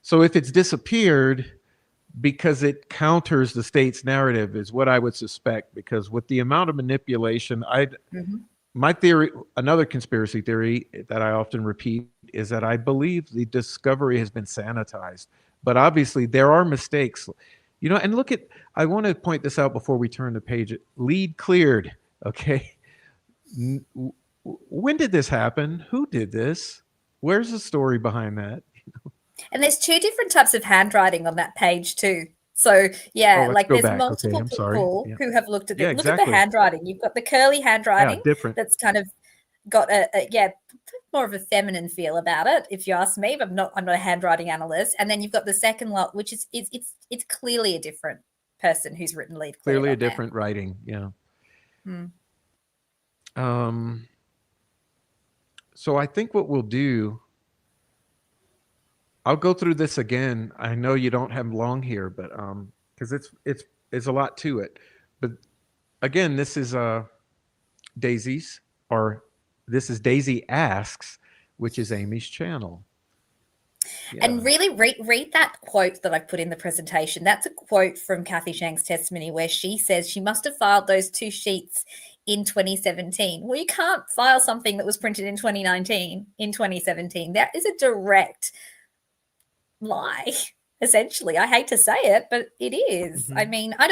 so if it's disappeared because it counters the state's narrative is what I would suspect, because with the amount of manipulation, my theory, another conspiracy theory that I often repeat, is that I believe the discovery has been sanitized. But obviously there are mistakes, and look at, I want to point this out before we turn the page. Lead cleared. Okay. When did this happen? Who did this? Where's the story behind that? And there's two different types of handwriting on that page too. So there's multiple people who have looked at it. Look at the handwriting. You've got the curly handwriting that's kind of got a more of a feminine feel about it, if you ask me. But I'm not a handwriting analyst. And then you've got the second lot, which is it's clearly a different person who's written lead cleared. Clearly a different writing. Yeah. Um, so I think what we'll do, I'll go through this again. I know you don't have long here, but because it's a lot to it. But again, this is Daisy's, or this is Daisy Asks, which is Amy's channel. And Yeah. really read that quote that I put in the presentation. That's a quote from Kathy Shank's testimony where she says she must have filed those 2 sheets in 2017. Well, you can't file something that was printed in 2019 in 2017. That is a direct lie. Essentially, I hate to say it, but it is. I Hmm. mean, I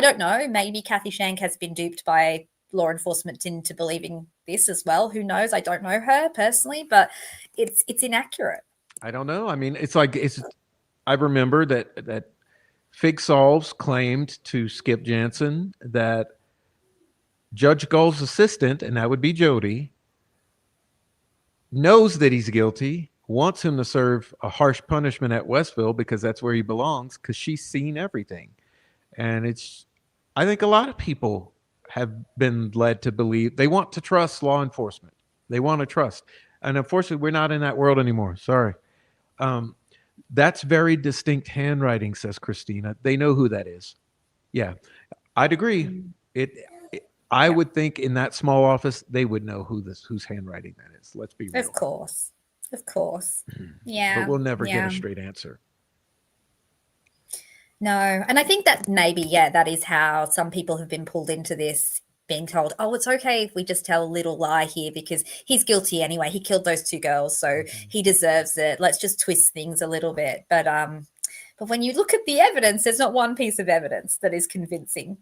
don't know. Maybe Kathy Shank has been duped by law enforcement into believing this as well. Who knows? I don't know her personally, but it's inaccurate. I don't know. I mean, it's like it's. I remember that Fig Solves claimed to Skip Jansen that Judge Gull's assistant, and that would be Jody, knows that he's guilty, wants him to serve a harsh punishment at Westville because that's where he belongs, because she's seen everything. And it's, I think a lot of people have been led to believe they want to trust law enforcement. They want to trust. And unfortunately, we're not in that world anymore. Sorry. Um, that's very distinct handwriting, says Christina. They know who that is. Yeah, I'd agree. Mm. It, I Yeah. would think in that small office they would know whose handwriting that is. Let's be Of real. course. Of course. But Yeah. we'll never get a Yeah. straight answer. No. And I think that maybe, yeah, that is how some people have been pulled into this, being told, oh, it's okay if we just tell a little lie here because he's guilty anyway. He killed those 2 girls, so Mhm. he deserves it. Let's just twist things a little bit. But when you look at the evidence, there's not one piece of evidence that is convincing.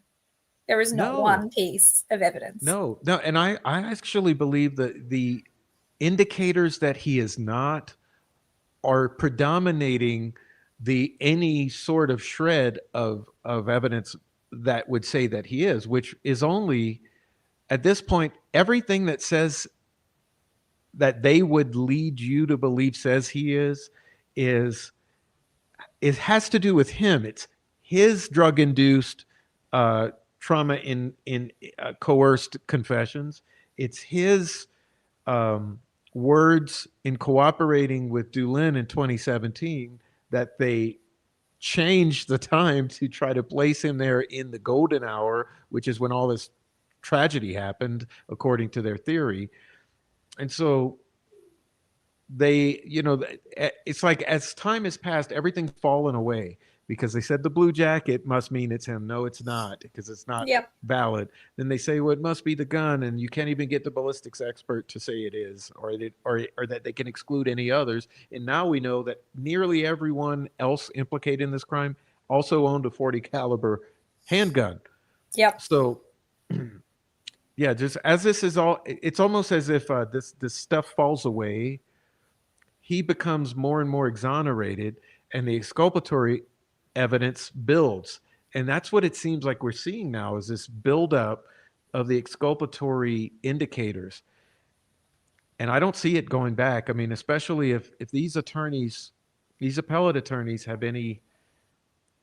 There is not No, one piece of evidence. no. And I actually believe that the indicators that he is not are predominating the any sort of shred of evidence that would say that he is, which is only at this point everything that says that they would lead you to believe says he is it has to do with him. It's his drug induced uh, trauma in coerced confessions. It's his words in cooperating with Doolin in 2017 that they changed the time to try to place him there in the golden hour, which is when all this tragedy happened, according to their theory. And so they, it's like as time has passed, everything's fallen away because they said the blue jacket must mean it's him. No, it's not, because it's not Yep. valid. Then they say, well, it must be the gun, and you can't even get the ballistics expert to say it is, or that they can exclude any others. And now we know that nearly everyone else implicated in this crime also owned a 40 caliber handgun. Yep. So yeah, just as this is all, it's almost as if this stuff falls away, he becomes more and more exonerated, and the exculpatory evidence builds. And that's what it seems like we're seeing now, is this buildup of the exculpatory indicators. And I don't see it going back. I mean, especially if these attorneys, these appellate attorneys, have any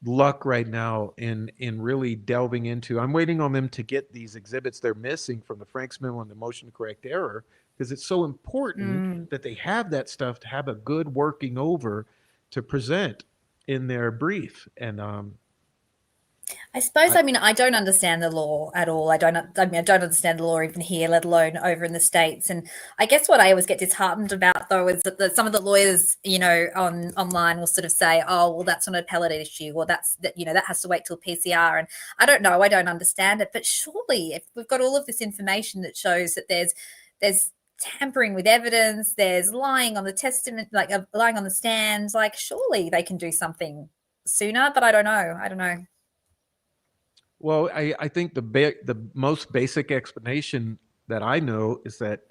luck right now in really delving into. I'm waiting on them to get these exhibits they're missing from the Franks memo and the motion to correct error, because it's so important Mm. that they have that stuff to have a good working over to present in their brief. And I suppose, I I mean, I don't understand the law at all. I don't understand the law even here, let alone over in the States. And I guess what I always get disheartened about, though, is that some of the lawyers, on online will sort of say, oh, well, that's not an appellate issue, or that has to wait till PCR. And I don't know, I don't understand it. But surely, if we've got all of this information that shows that there's tampering with evidence, there's lying on the testament, like lying on the stands, like surely they can do something sooner. But I don't know. I don't know. well, I think the most basic explanation that I know is that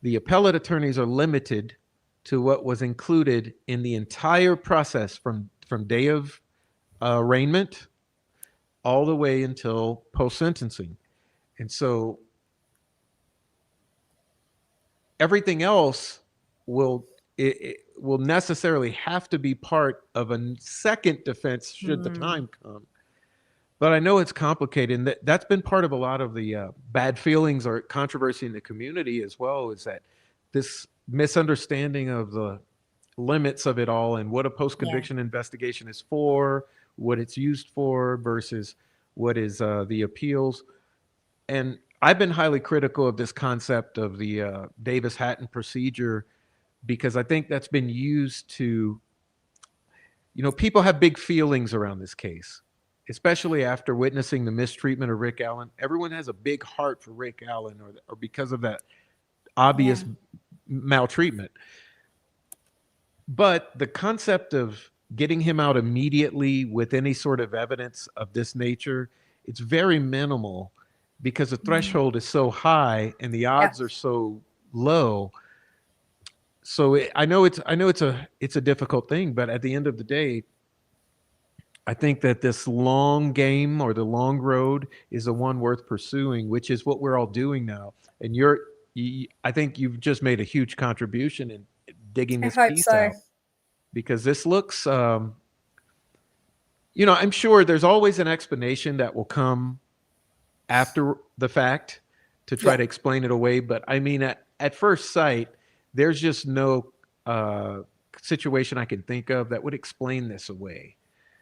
the appellate attorneys are limited to what was included in the entire process from day of arraignment all the way until post sentencing. And so everything else will it will necessarily have to be part of a second defense should the Hmm. time come. But I know it's complicated, and that's been part of a lot of the bad feelings or controversy in the community as well. Is that this misunderstanding of the limits of it all and what a Yeah. post-conviction investigation is for, what it's used for versus what is the appeals. And I've been highly critical of this concept of the Davis-Hatton procedure because I think that's been used to, people have big feelings around this case, especially after witnessing the mistreatment of Rick Allen. Everyone has a big heart for Rick Allen or because of that Yeah. obvious maltreatment. But the concept of getting him out immediately with any sort of evidence of this nature, it's very minimal because the Mm. threshold is so high and the Yep. odds are so low. So I know it's a difficult thing, but at the end of the day, I think that this long game or the long road is the one worth pursuing, which is what we're all doing now. And I think you've just made a huge contribution in digging I this hope piece so. out because this looks, I'm sure there's always an explanation that will come after the fact to try Yeah. to explain it away. But I mean, at first sight, there's just no situation I can think of that would explain this away.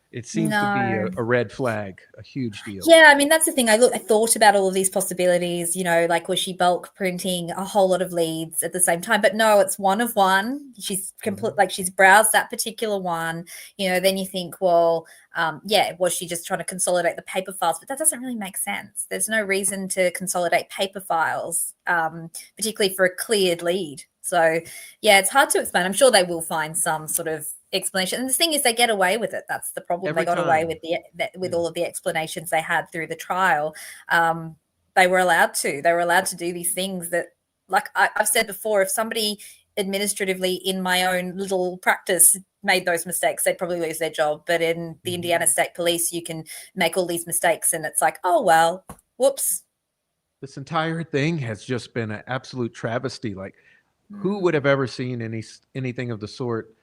It seems to be No. a red flag, a huge deal. Yeah, I mean that's the thing. I thought about all of these possibilities, like was she bulk printing a whole lot of leads at the same time? But no, it's one of one. She's complete Hmm. like she's browsed that particular one. Then you think, well, yeah, was she just trying to consolidate the paper files? But that doesn't really make sense. There's no reason to consolidate paper files, particularly for a cleared lead. So yeah, it's hard to explain. I'm sure they will find some sort of explanation. And the thing is, they get away with it. That's the problem. They Every got away time. with with Yeah. all of the explanations they had through the trial. Um, they were allowed to. They were allowed to do these things that, like I've said before, if somebody administratively in my own little practice made those mistakes, they'd probably lose their job. But in the Hmm. Indiana State Police, you can make all these mistakes, and it's like, oh well, whoops. This entire thing has just been an absolute travesty. Like, who Mm. would have ever seen anything of the sort?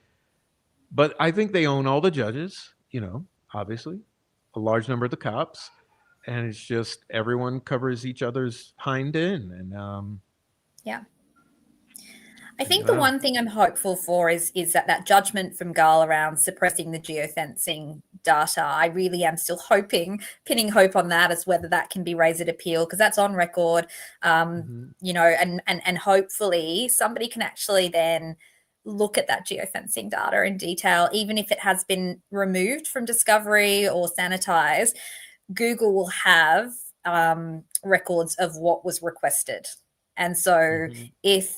But I think they own all the judges, obviously, a large number of the cops, and it's just everyone covers each other's hind end. And Yeah. I I don't think the know. one thing I'm hopeful for is that judgment from Gall around suppressing the geofencing data. I really am still pinning hope on that as whether that can be raised at appeal because that's on record. Hmm. And hopefully somebody can actually then look at that geofencing data in detail, even if it has been removed from discovery or sanitized. Google will have records of what was requested. And so Hmm. if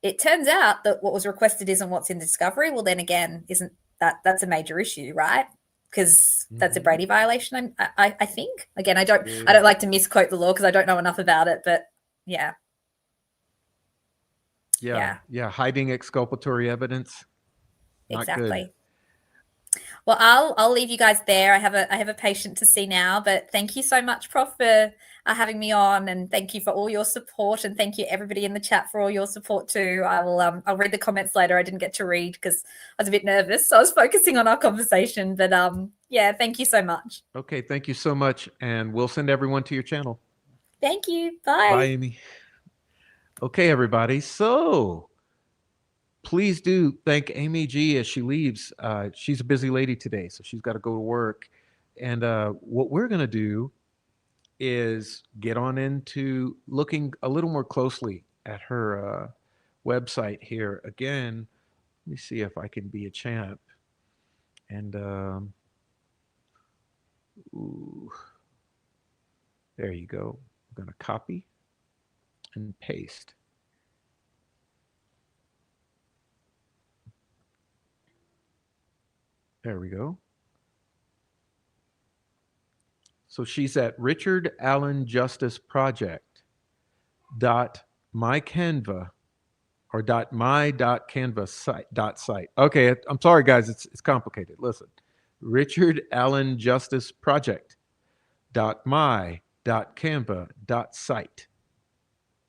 it turns out that what was requested isn't what's in discovery, well, then again, isn't that's a major issue, right? Because that's a Hmm. Brady violation. I think. Again, I Yeah. don't like to misquote the law because I don't know enough about it, but yeah, Yeah. yeah, Yeah. Hiding exculpatory evidence. Not good. exactly. Well, I'll leave you guys there. I have a patient to see now, but thank you so much, Prof, for having me on, and thank you for all your support, and thank you everybody in the chat for all your support too. I'll read the comments later. I didn't get to read because I was a bit nervous, so I was focusing on our conversation. But yeah, thank you so much. Okay. Thank you so much. And we'll send everyone to your channel. Thank you. Bye, Bye. Amy. Okay, everybody. So please do thank Amy G as she leaves. She's a busy lady today, so she's got to go to work. And what we're going to do is get on into looking a little more closely at her website here. Again, let me see if I can be a champ. And ooh, there you go. I'm going to copy and paste. There we go. So she's at Richard Allen Justice Project dot mycanva or dot my dot canva site. Okay, I'm sorry guys, it's complicated. Listen, Richard Allen Justice Project dot my dot canva dot site.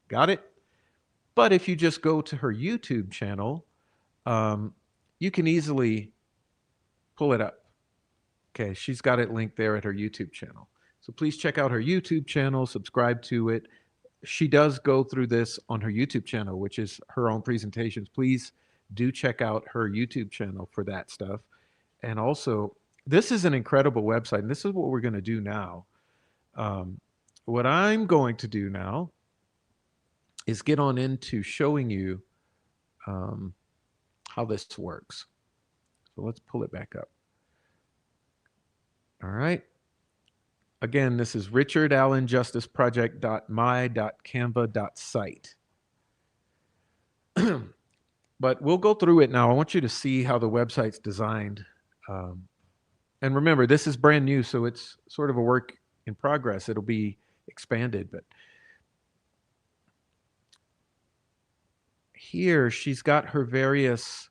Got it? But if you just go to her YouTube channel, um, you can easily pull it up. Okay, she's got it linked there at her YouTube channel. So please check out her YouTube channel, subscribe to it. She does go through this on her YouTube channel, which is her own presentations. Please do check out her YouTube channel for that stuff. And also, this is an incredible website, and this is what we're going to do now. Um, what I'm going to do now is get on into showing you how this works. So let's pull it back up. All right. Again, this is richardallenjusticeproject.my.canva.site. But we'll go through it now. I want you to see how the website's designed. And remember, this is brand new, so it's sort of a work in progress. It'll be expanded. But here, she's got her various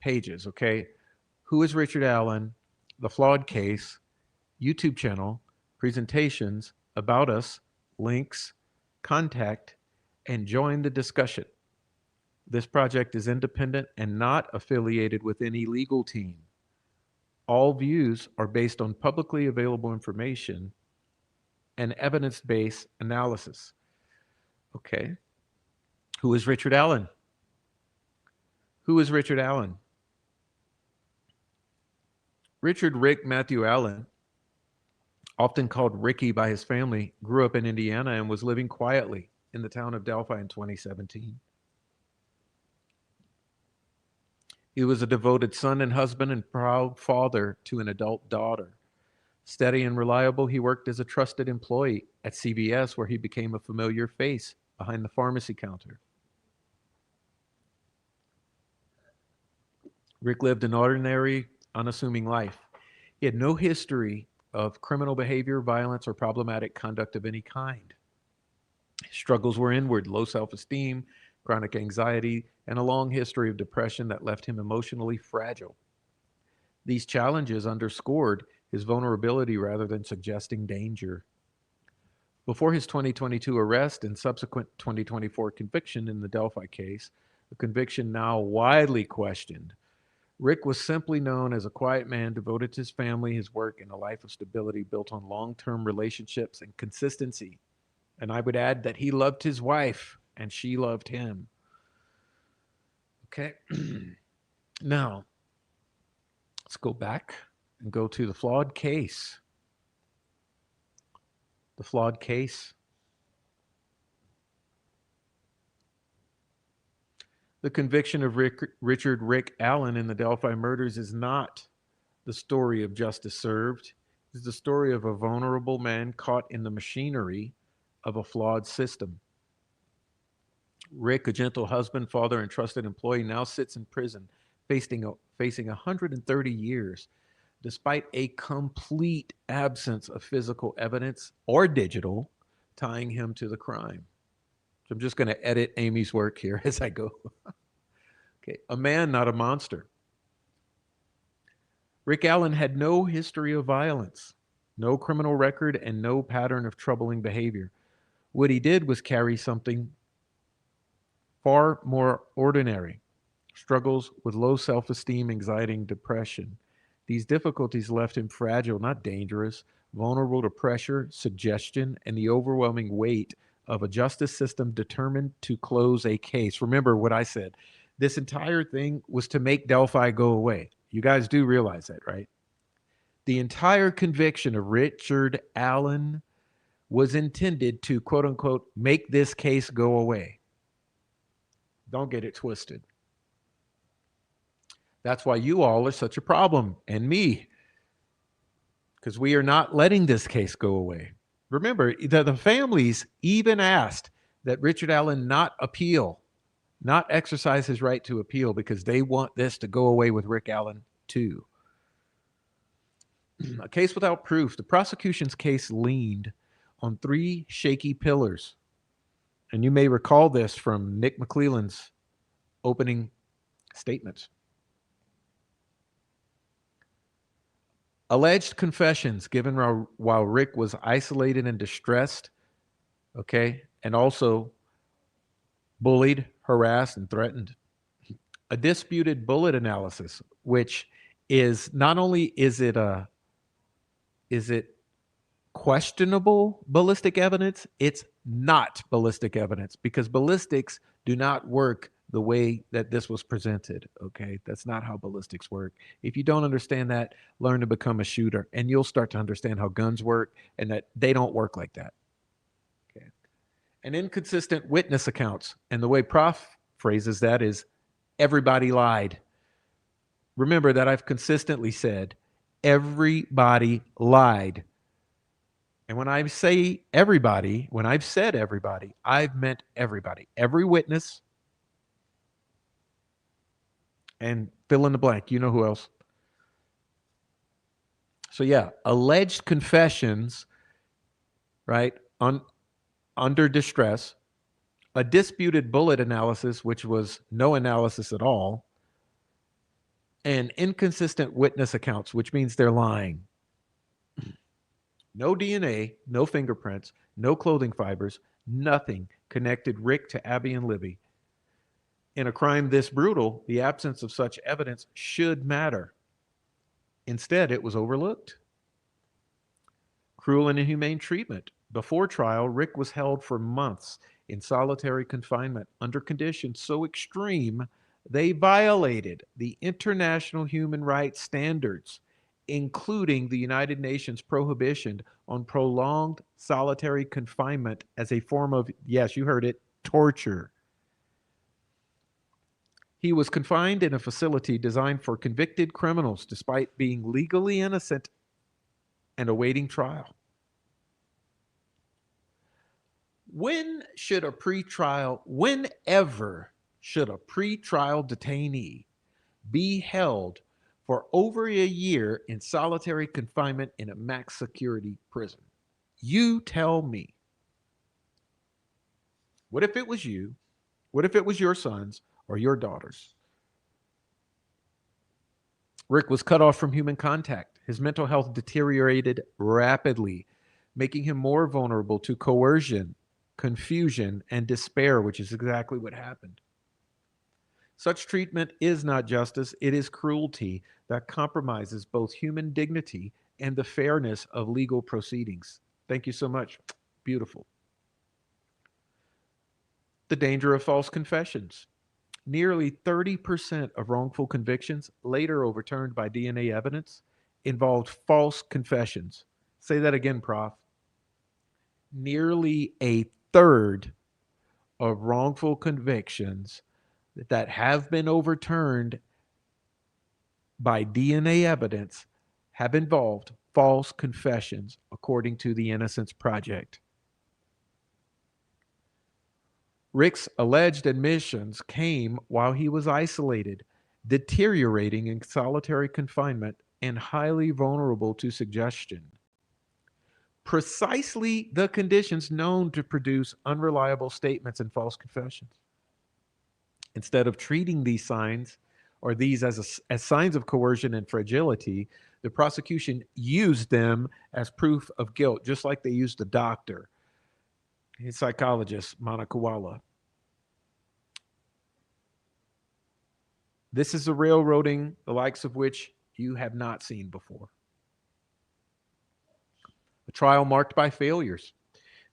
pages, okay? Who is Richard Allen? The Flawed Case, YouTube channel, presentations, about us, links, contact, and join the discussion. This project is independent and not affiliated with any legal team. All views are based on publicly available information and evidence-based analysis. Okay. Who is Richard Allen? Who is Richard Allen? Richard Rick Matthew Allen, often called Ricky by his family, grew up in Indiana and was living quietly in the town of Delphi in 2017. He was a devoted son and husband and proud father to an adult daughter. Steady and reliable, he worked as a trusted employee at CVS, where he became a familiar face behind the pharmacy counter. Rick lived an ordinary, unassuming life. He had no history of criminal behavior, violence, or problematic conduct of any kind. His struggles were inward: low self-esteem, chronic anxiety, and a long history of depression that left him emotionally fragile. These challenges underscored his vulnerability rather than suggesting danger. Before his 2022 arrest and subsequent 2024 conviction in the Delphi case, a conviction now widely questioned, Rick was simply known as a quiet man devoted to his family, his work, and a life of stability built on long-term relationships and consistency. And I would add that he loved his wife and she loved him. Okay. Now, let's go back and go to the flawed case. The flawed case. The conviction of Richard Rick Allen in the Delphi murders is not the story of justice served. It's the story of a vulnerable man caught in the machinery of a flawed system. Rick, a gentle husband, father, and trusted employee, now sits in prison facing 130 years, despite a complete absence of physical evidence or digital tying him to the crime. So I'm just going to edit Amy's work here as I go. Okay, a man, not a monster. Rick Allen had no history of violence, no criminal record, and no pattern of troubling behavior. What he did was carry something far more ordinary: struggles with low self-esteem, anxiety, and depression. These difficulties left him fragile, not dangerous, vulnerable to pressure, suggestion, and the overwhelming weight of a justice system determined to close a case. Remember what I said. This entire thing was to make Delphi go away. You guys do realize that, right? The entire conviction of Richard Allen was intended to, quote unquote, make this case go away. Don't get it twisted. That's why you all are such a problem, and me, because we are not letting this case go away. Remember, the families even asked that Richard Allen not appeal, not exercise his right to appeal, because they want this to go away with Rick Allen too. A case without proof. The prosecution's case leaned on three shaky pillars. And you may recall this from Nick McClelland's opening statements. Alleged confessions given while Rick was isolated and distressed, okay, and also bullied, harassed, and threatened. A disputed bullet analysis, which is not only is it a Is it questionable ballistic evidence? It's not ballistic evidence because ballistics do not work the way that this was presented. Okay. That's not how ballistics work. If you don't understand that, learn to become a shooter and you'll start to understand how guns work and that they don't work like that. Okay. And inconsistent witness accounts. And the way Prof phrases that is everybody lied. Remember that I've consistently said everybody lied. And when I say everybody, when I've said everybody, I've meant everybody. Every witness and fill in the blank. You know who else? So yeah, alleged confessions, right? Under distress, a disputed bullet analysis, which was no analysis at all, and inconsistent witness accounts, which means they're lying. No DNA, no fingerprints, no clothing fibers, nothing connected Rick to Abby and Libby. In a crime this brutal, the absence of such evidence should matter. Instead, it was overlooked. Cruel and inhumane treatment. Before trial, Rick was held for months in solitary confinement under conditions so extreme they violated the international human rights standards, including the United Nations prohibition on prolonged solitary confinement as a form of, yes, you heard it, torture. He was confined in a facility designed for convicted criminals despite being legally innocent and awaiting trial. Whenever should a pretrial detainee be held for over a year in solitary confinement in a max security prison? You tell me. What if it was you? What if it was your sons or your daughters? Rick was cut off from human contact. His mental health deteriorated rapidly, making him more vulnerable to coercion, confusion, and despair, which is exactly what happened. Such treatment is not justice, it is cruelty that compromises both human dignity and the fairness of legal proceedings. Thank you so much. Beautiful. The danger of false confessions. Nearly 30% of wrongful convictions, later overturned by DNA evidence, involved false confessions. Say that again, Prof. Nearly a third of wrongful convictions that have been overturned by DNA evidence have involved false confessions, according to the Innocence Project. Rick's alleged admissions came while he was isolated, deteriorating in solitary confinement, and highly vulnerable to suggestion. Precisely the conditions known to produce unreliable statements and false confessions. Instead of treating these signs or these as signs of coercion and fragility, the prosecution used them as proof of guilt, just like they used the doctor, his psychologist, Manakawala. This is a railroading, the likes of which you have not seen before. A trial marked by failures.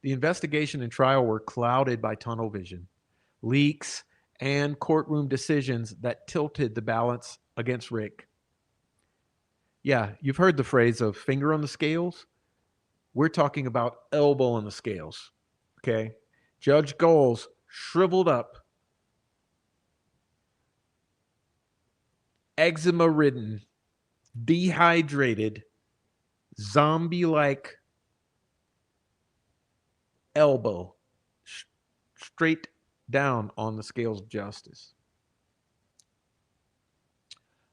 The investigation and trial were clouded by tunnel vision, leaks, and courtroom decisions that tilted the balance against Rick. Yeah, you've heard the phrase of finger on the scales. We're talking about elbow on the scales. Okay. Judge Goals shriveled up, eczema ridden, dehydrated, zombie like elbow straight down on the scales of justice.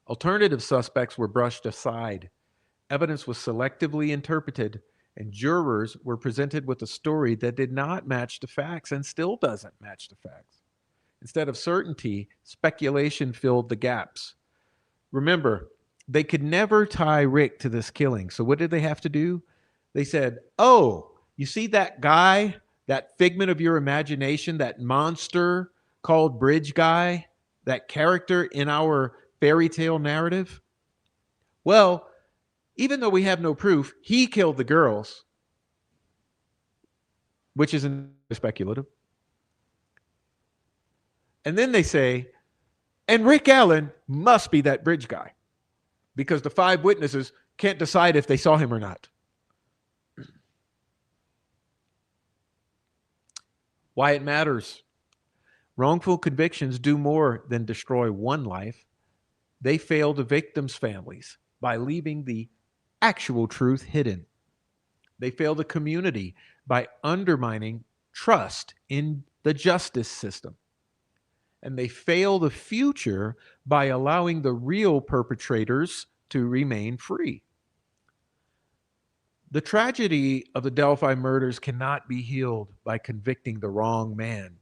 Alternative suspects were brushed aside. Evidence was selectively interpreted, and jurors were presented with a story that did not match the facts and still doesn't match the facts. Instead of certainty, speculation filled the gaps. Remember, they could never tie Rick to this killing. So what did they have to do? They said, oh, you see that guy, that figment of your imagination, that monster called Bridge Guy, that character in our fairy tale narrative? Well, even though we have no proof, he killed the girls, which is speculative. And then they say, and Rick Allen must be that bridge guy because the 5 witnesses can't decide if they saw him or not. Why it matters. Wrongful convictions do more than destroy one life. They fail the victims' families by leaving the actual truth hidden. They fail the community by undermining trust in the justice system. And they fail the future by allowing the real perpetrators to remain free. The tragedy of the Delphi murders cannot be healed by convicting the wrong man.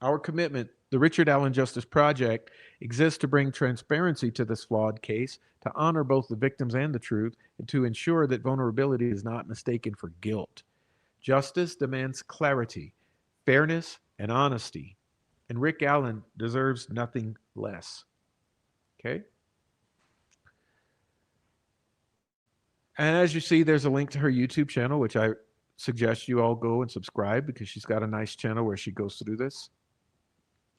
Our commitment, the Richard Allen Justice Project, exists to bring transparency to this flawed case, to honor both the victims and the truth, and to ensure that vulnerability is not mistaken for guilt. Justice demands clarity, fairness, and honesty, and Rick Allen deserves nothing less. Okay? And as you see, there's a link to her YouTube channel, which I suggest you all go and subscribe because she's got a nice channel where she goes through this.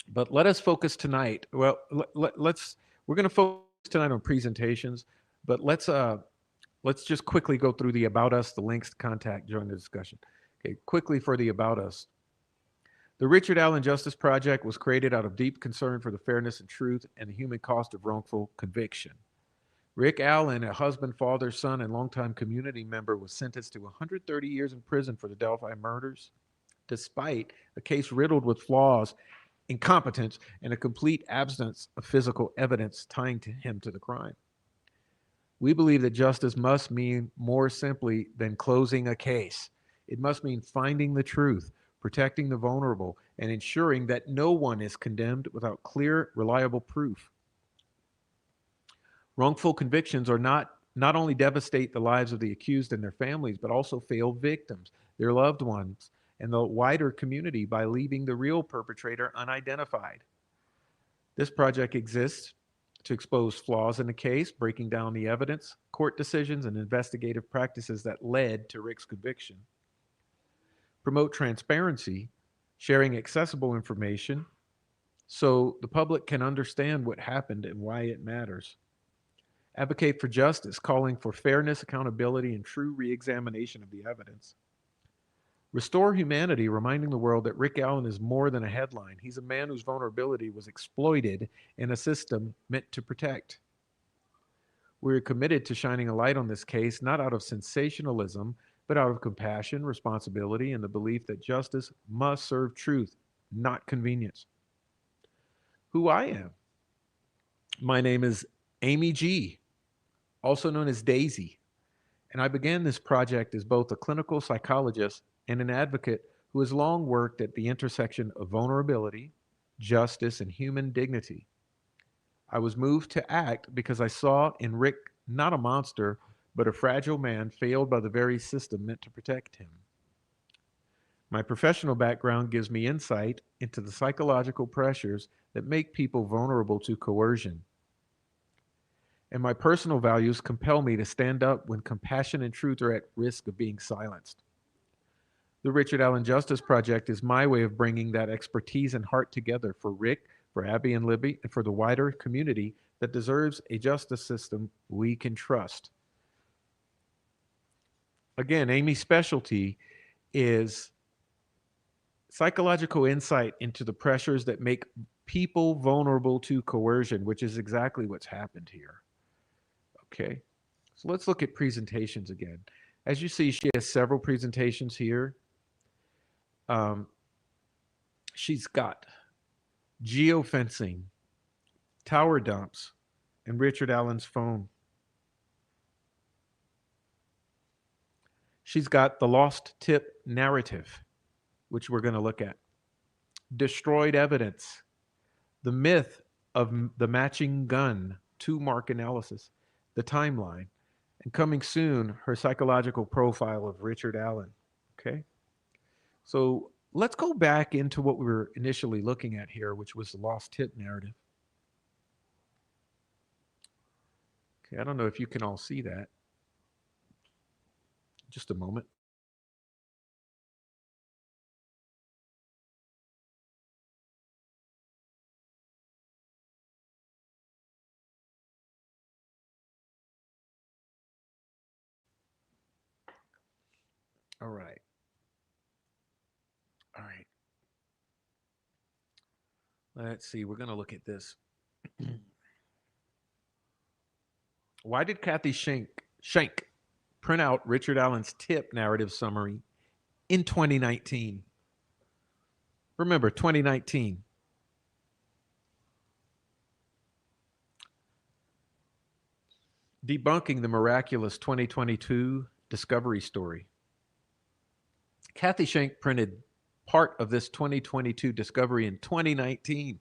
But let us focus tonight. Well, we're going to focus tonight on presentations, but let's just quickly go through the about us, the links to contact, join the discussion. Okay, quickly for the about us. The Richard Allen Justice Project was created out of deep concern for the fairness and truth and the human cost of wrongful conviction. Rick Allen, a husband, father, son, and longtime community member, was sentenced to 130 years in prison for the Delphi murders, despite a case riddled with flaws, incompetence, and a complete absence of physical evidence tying him to the crime. We believe that justice must mean more simply than closing a case. It must mean finding the truth, protecting the vulnerable, and ensuring that no one is condemned without clear, reliable proof. Wrongful convictions are not only devastate the lives of the accused and their families, but also fail victims, their loved ones, and the wider community by leaving the real perpetrator unidentified. This project exists to expose flaws in the case, breaking down the evidence, court decisions, and investigative practices that led to Rick's conviction. Promote transparency, sharing accessible information so the public can understand what happened and why it matters. Advocate for justice, calling for fairness, accountability, and true re-examination of the evidence. Restore humanity, reminding the world that Rick Allen is more than a headline. He's a man whose vulnerability was exploited in a system meant to protect. We're committed to shining a light on this case, not out of sensationalism, but out of compassion, responsibility, and the belief that justice must serve truth, not convenience. Who I am. My name is Amy G., also known as Daisy, and I began this project as both a clinical psychologist and an advocate who has long worked at the intersection of vulnerability, justice, and human dignity. I was moved to act because I saw in Rick not a monster, but a fragile man failed by the very system meant to protect him. My professional background gives me insight into the psychological pressures that make people vulnerable to coercion. And my personal values compel me to stand up when compassion and truth are at risk of being silenced. The Richard Allen Justice Project is my way of bringing that expertise and heart together for Rick, for Abby and Libby, and for the wider community that deserves a justice system we can trust. Again, Amy's specialty is psychological insight into the pressures that make people vulnerable to coercion, which is exactly what's happened here. Okay, so let's look at presentations again. As you see, she has several presentations here. She's got geofencing, tower dumps, and Richard Allen's phone. She's got the lost tip narrative, which we're going to look at. Destroyed evidence, the myth of the matching gun to mark analysis, the timeline, and coming soon, her psychological profile of Richard Allen. Okay? So let's go back into what we were initially looking at here, which was the lost tip narrative. Okay, I don't know if you can all see that. Just a moment. All right. All right. Let's see. We're going to look at this. Why did Kathy Shank print out Richard Allen's tip narrative summary in 2019? Remember, 2019. Debunking the miraculous 2022 discovery story. Kathy Shank printed part of this 2022 discovery in 2019.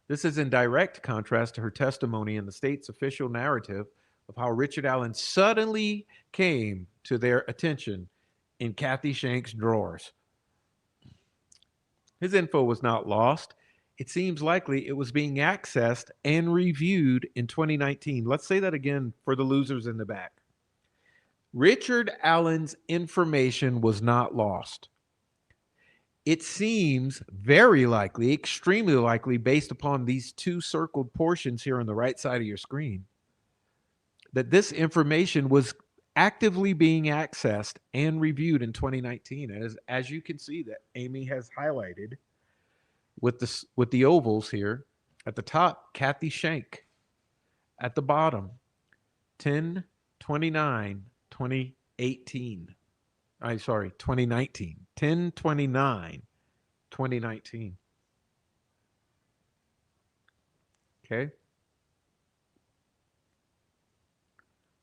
This is in direct contrast to her testimony in the state's official narrative of how Richard Allen suddenly came to their attention in Kathy Shank's drawers. His info was not lost. It seems likely it was being accessed and reviewed in 2019. Let's say that again for the losers in the back. Richard Allen's information was not lost. It seems very likely, extremely likely, based upon these two circled portions here on the right side of your screen, that this information was actively being accessed and reviewed in 2019. As you can see that Amy has highlighted with the ovals here. At the top, Kathy Shank. At the bottom, 10 29 2018. I'm sorry, 2019. 10 29 2019. Okay.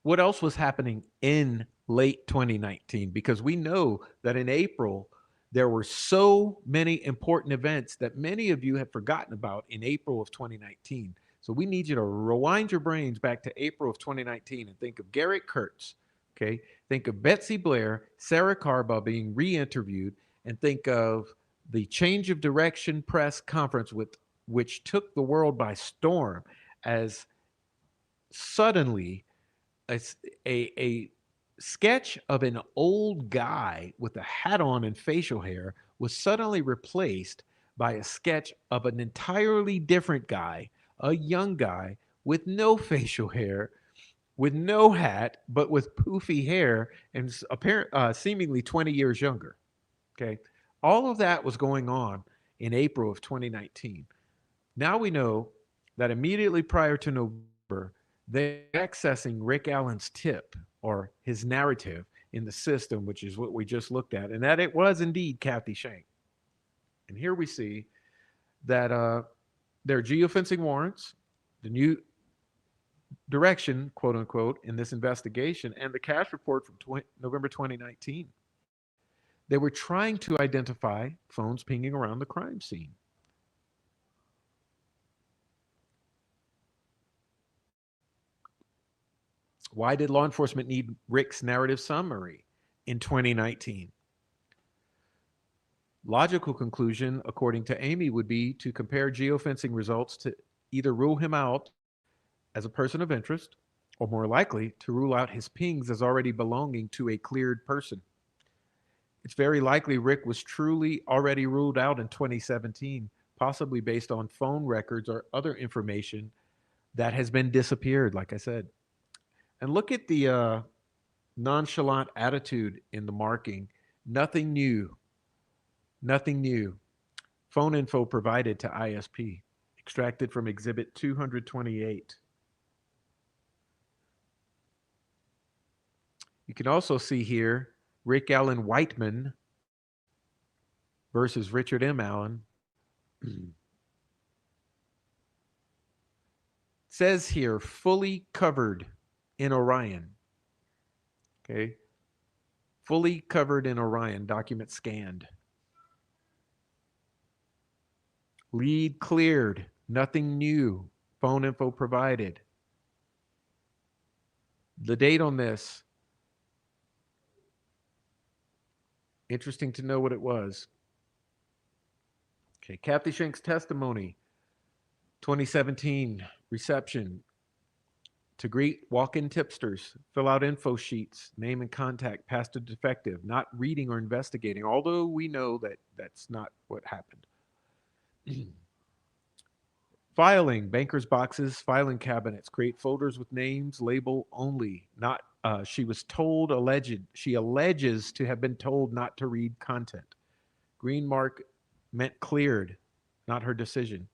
What else was happening in late 2019? Because we know that in April, there were so many important events that many of you have forgotten about in April of 2019. So we need you to rewind your brains back to April of 2019 and think of Garrett Kurtz. Okay. Think of Betsy Blair, Sarah Carbaugh being re interviewed, and think of the change of direction press conference which took the world by storm as suddenly a a sketch of an old guy with a hat on and facial hair was suddenly replaced by a sketch of an entirely different guy, a young guy with no facial hair, with no hat, but with poofy hair and seemingly 20 years younger. Okay. All of that was going on in April of 2019. Now we know that immediately prior to November, they're accessing Rick Allen's tip or his narrative in the system, which is what we just looked at, and that it was indeed Kathy Shank. And here we see that there are geofencing warrants, the new direction, quote unquote, in this investigation, and the cash report from November 2019. They were trying to identify phones pinging around the crime scene. Why did law enforcement need Rick's narrative summary in 2019? Logical conclusion, according to Amy, would be to compare geofencing results to either rule him out as a person of interest, or more likely, to rule out his pings as already belonging to a cleared person. It's very likely Rick was truly already ruled out in 2017, possibly based on phone records or other information that has been disappeared, like I said. And look at the nonchalant attitude in the marking. Nothing new. Nothing new. Phone info provided to ISP, extracted from Exhibit 228. You can also see here Rick Allen Whiteman versus Richard M. Allen. Says here, fully covered in Orion. Okay. Fully covered in Orion, document scanned. Lead cleared, nothing new. Phone info provided. The date on this, interesting to know what it was. Okay, Kathy Shank's testimony, 2017 reception, To greet walk-in tipsters, fill out info sheets, name and contact, past a defective, not reading or investigating, although we know that that's not what happened. Filing, banker's boxes, filing cabinets, create folders with names, label only, not, she alleges to have been told not to read content. Green mark meant cleared, not her decision.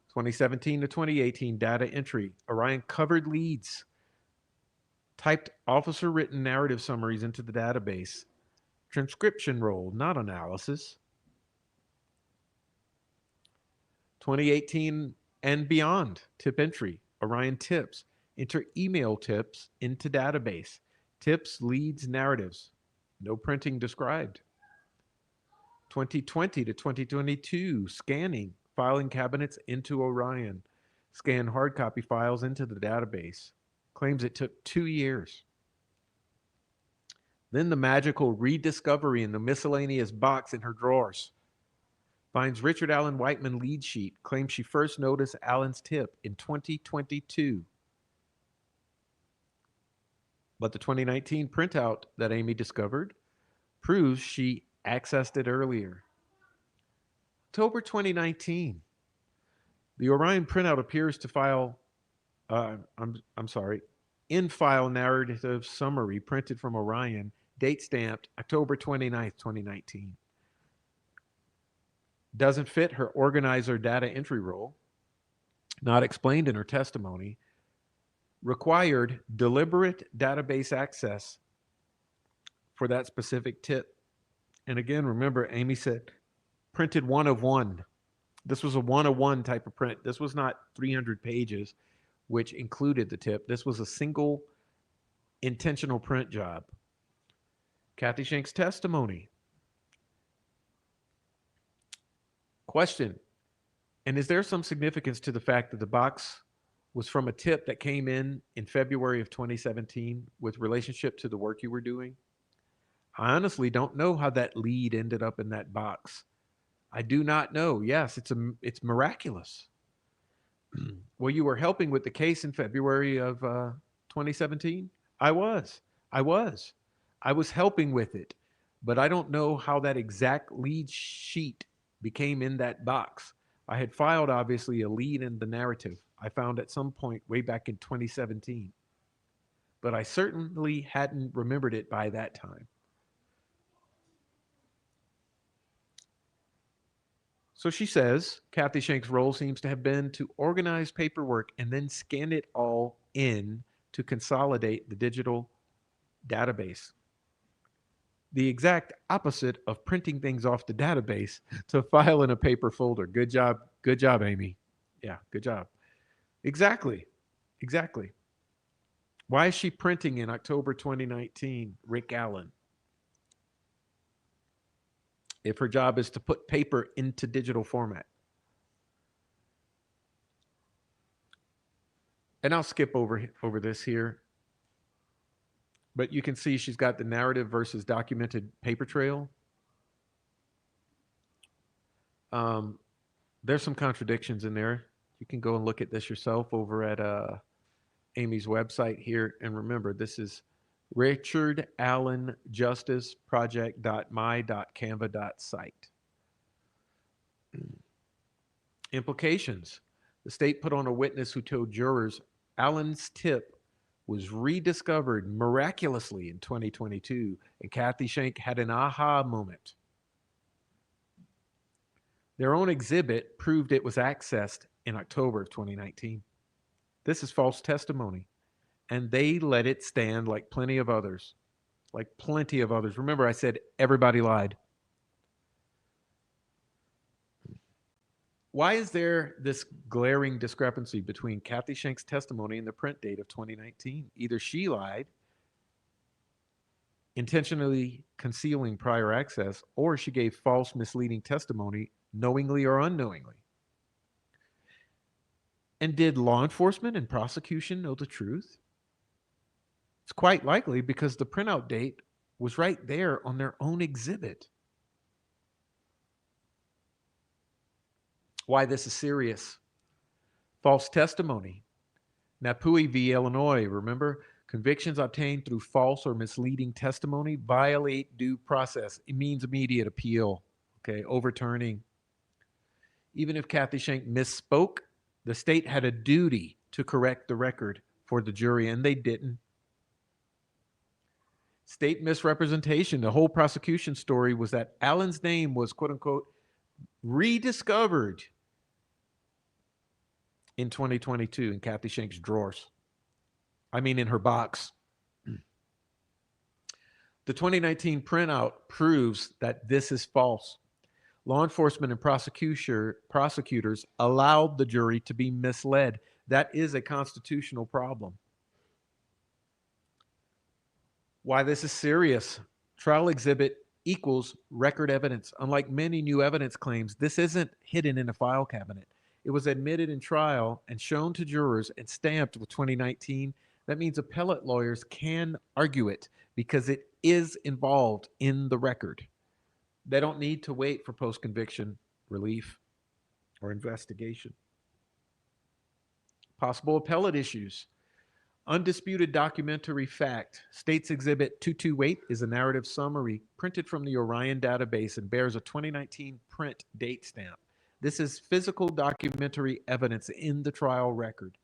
2017 to 2018 data entry. Orion covered leads, typed officer written narrative summaries into the database. Transcription role, not analysis. 2018 and beyond, tip entry. Orion tips. Enter email tips into database. Tips, leads, narratives. No printing described. 2020 to 2022, scanning, filing cabinets into Orion. Scan hard copy files into the database. Claims it took 2 years. Then the magical rediscovery in the miscellaneous box in her drawers. Finds Richard Allen Whiteman lead sheet. Claims she first noticed Allen's tip in 2022. But the 2019 printout that Amy discovered proves she accessed it earlier. October 2019. The Orion printout appears to file, in file narrative summary printed from Orion, date stamped October 29th, 2019. Doesn't fit her organizer data entry role, not explained in her testimony. Required deliberate database access for that specific tip. And again, remember, Amy said printed one of one. This was a one-of-one type of print. This was not 300 pages, which included the tip. This was a single intentional print job. Kathy Shank's testimony. Question. And is there some significance to the fact that the box was from a tip that came in February of 2017 with relationship to the work you were doing? I honestly don't know how that lead ended up in that box. I do not know. Yes, it's miraculous. Well, you were helping with the case in February of 2017? I was. I was. I was helping with it, but I don't know how that exact lead sheet became in that box. I had filed, obviously, a lead in the narrative I found at some point way back in 2017, but I certainly hadn't remembered it by that time. So she says Kathy Shank's role seems to have been to organize paperwork and then scan it all in to consolidate the digital database. The exact opposite of printing things off the database to file in a paper folder. Good job. Good job, Amy. Yeah, good job. Exactly. Exactly. Why is she printing in October 2019, Rick Allen? If her job is to put paper into digital format. And I'll skip over this here. But you can see she's got the narrative versus documented paper trail. There's some contradictions in there. You can go and look at this yourself over at Amy's website here. And remember, this is Richard Allen Justice Project.my.canva.site. Implications. The state put on a witness who told jurors Allen's tip was rediscovered miraculously in 2022, and Kathy Shank had an aha moment. Their own exhibit proved it was accessed in October of 2019. This is false testimony, and they let it stand like plenty of others. Like plenty of others. Remember, I said everybody lied. Why is there this glaring discrepancy between Kathy Shank's testimony and the print date of 2019? Either she lied, intentionally concealing prior access, or she gave false, misleading testimony, knowingly or unknowingly. And did law enforcement and prosecution know the truth? It's quite likely because the printout date was right there on their own exhibit. Why this is serious. False testimony. Napui v. Illinois, remember? Convictions obtained through false or misleading testimony violate due process. It means immediate appeal, okay, overturning. Even if Kathy Shank misspoke, the state had a duty to correct the record for the jury, and they didn't. State misrepresentation. The whole prosecution story was that Allen's name was, quote unquote, rediscovered in 2022 in Kathy Shank's drawers. I mean, in her box. The 2019 printout proves that this is false. Law enforcement and prosecutors allowed the jury to be misled. That is a constitutional problem. Why this is serious. Trial exhibit equals record evidence. Unlike many new evidence claims, this isn't hidden in a file cabinet. It was admitted in trial and shown to jurors and stamped with 2019. That means appellate lawyers can argue it because it is involved in the record. They don't need to wait for post-conviction relief or investigation. Possible appellate issues. Undisputed documentary fact. States Exhibit 228 is a narrative summary printed from the Orion database and bears a 2019 print date stamp. This is physical documentary evidence in the trial record.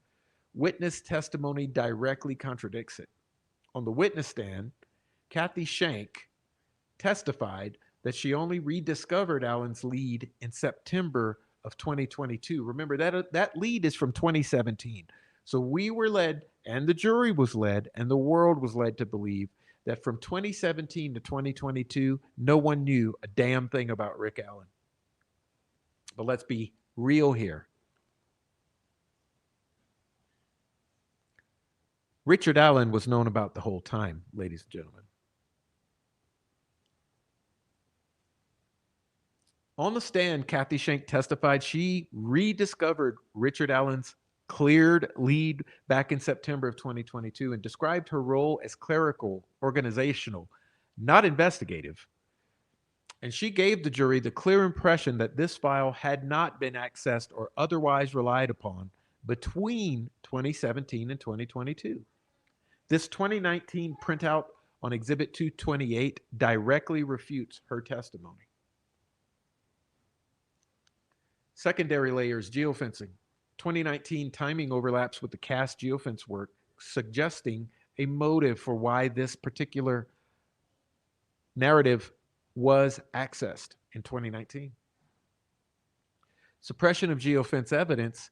Witness testimony directly contradicts it. On the witness stand, Kathy Shank testified that she only rediscovered Allen's lead in September of 2022. Remember, that lead is from 2017. So we were led, and the jury was led, and the world was led to believe that from 2017 to 2022, no one knew a damn thing about Rick Allen. But let's be real here. Richard Allen was known about the whole time, ladies and gentlemen. On the stand, Kathy Shank testified she rediscovered Richard Allen's cleared lead back in September of 2022 and described her role as clerical, organizational, not investigative. And she gave the jury the clear impression that this file had not been accessed or otherwise relied upon between 2017 and 2022. This 2019 printout on Exhibit 228 directly refutes her testimony. Secondary layers, geofencing. 2019 timing overlaps with the cast geofence work, suggesting a motive for why this particular narrative was accessed in 2019. Suppression of geofence evidence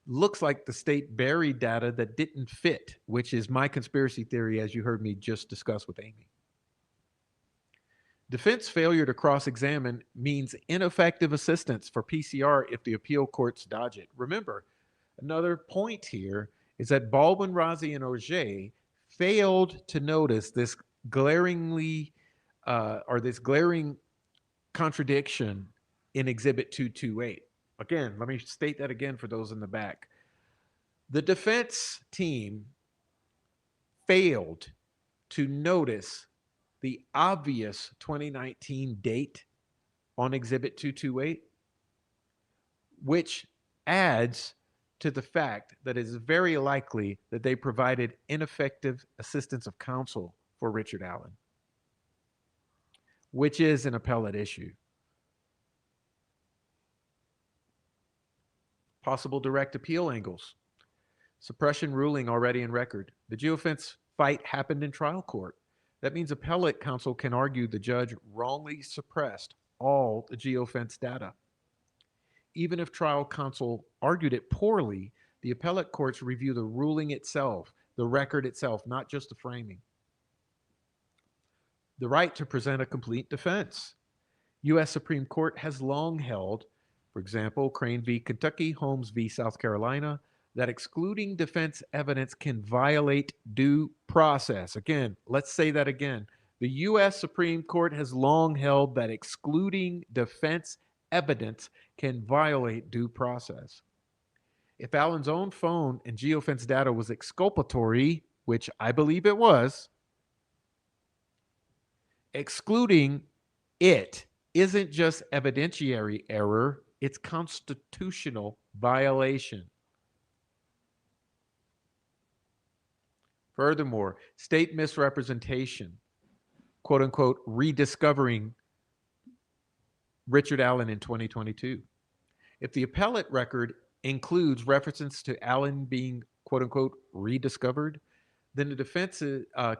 looks like the state buried data that didn't fit, which is my conspiracy theory, as you heard me just discuss with Amy. Defense failure to cross-examine means ineffective assistance for PCR if the appeal courts dodge it. Remember, another point here is that Baldwin, Razi, and Auger failed to notice this glaring contradiction in Exhibit 228. Again, let me state that again for those in the back. The defense team failed to notice the obvious 2019 date on Exhibit 228, which adds to the fact that it is very likely that they provided ineffective assistance of counsel for Richard Allen, which is an appellate issue. Possible direct appeal angles. Suppression ruling already in record. The geofence fight happened in trial court. That means appellate counsel can argue the judge wrongly suppressed all the geofence data. Even if trial counsel argued it poorly, the appellate courts review the ruling itself, the record itself, not just the framing. The right to present a complete defense. U.S. Supreme Court has long held, for example, Crane v. Kentucky, Holmes v. South Carolina, that excluding defense evidence can violate due process. Again, let's say that again. The U.S. Supreme Court has long held that excluding defense evidence can violate due process. If Allen's own phone and geofence data was exculpatory, which I believe it was, excluding it isn't just evidentiary error, it's constitutional violation. Furthermore, state misrepresentation, quote unquote, rediscovering Richard Allen in 2022. If the appellate record includes references to Allen being, quote unquote, rediscovered, then the defense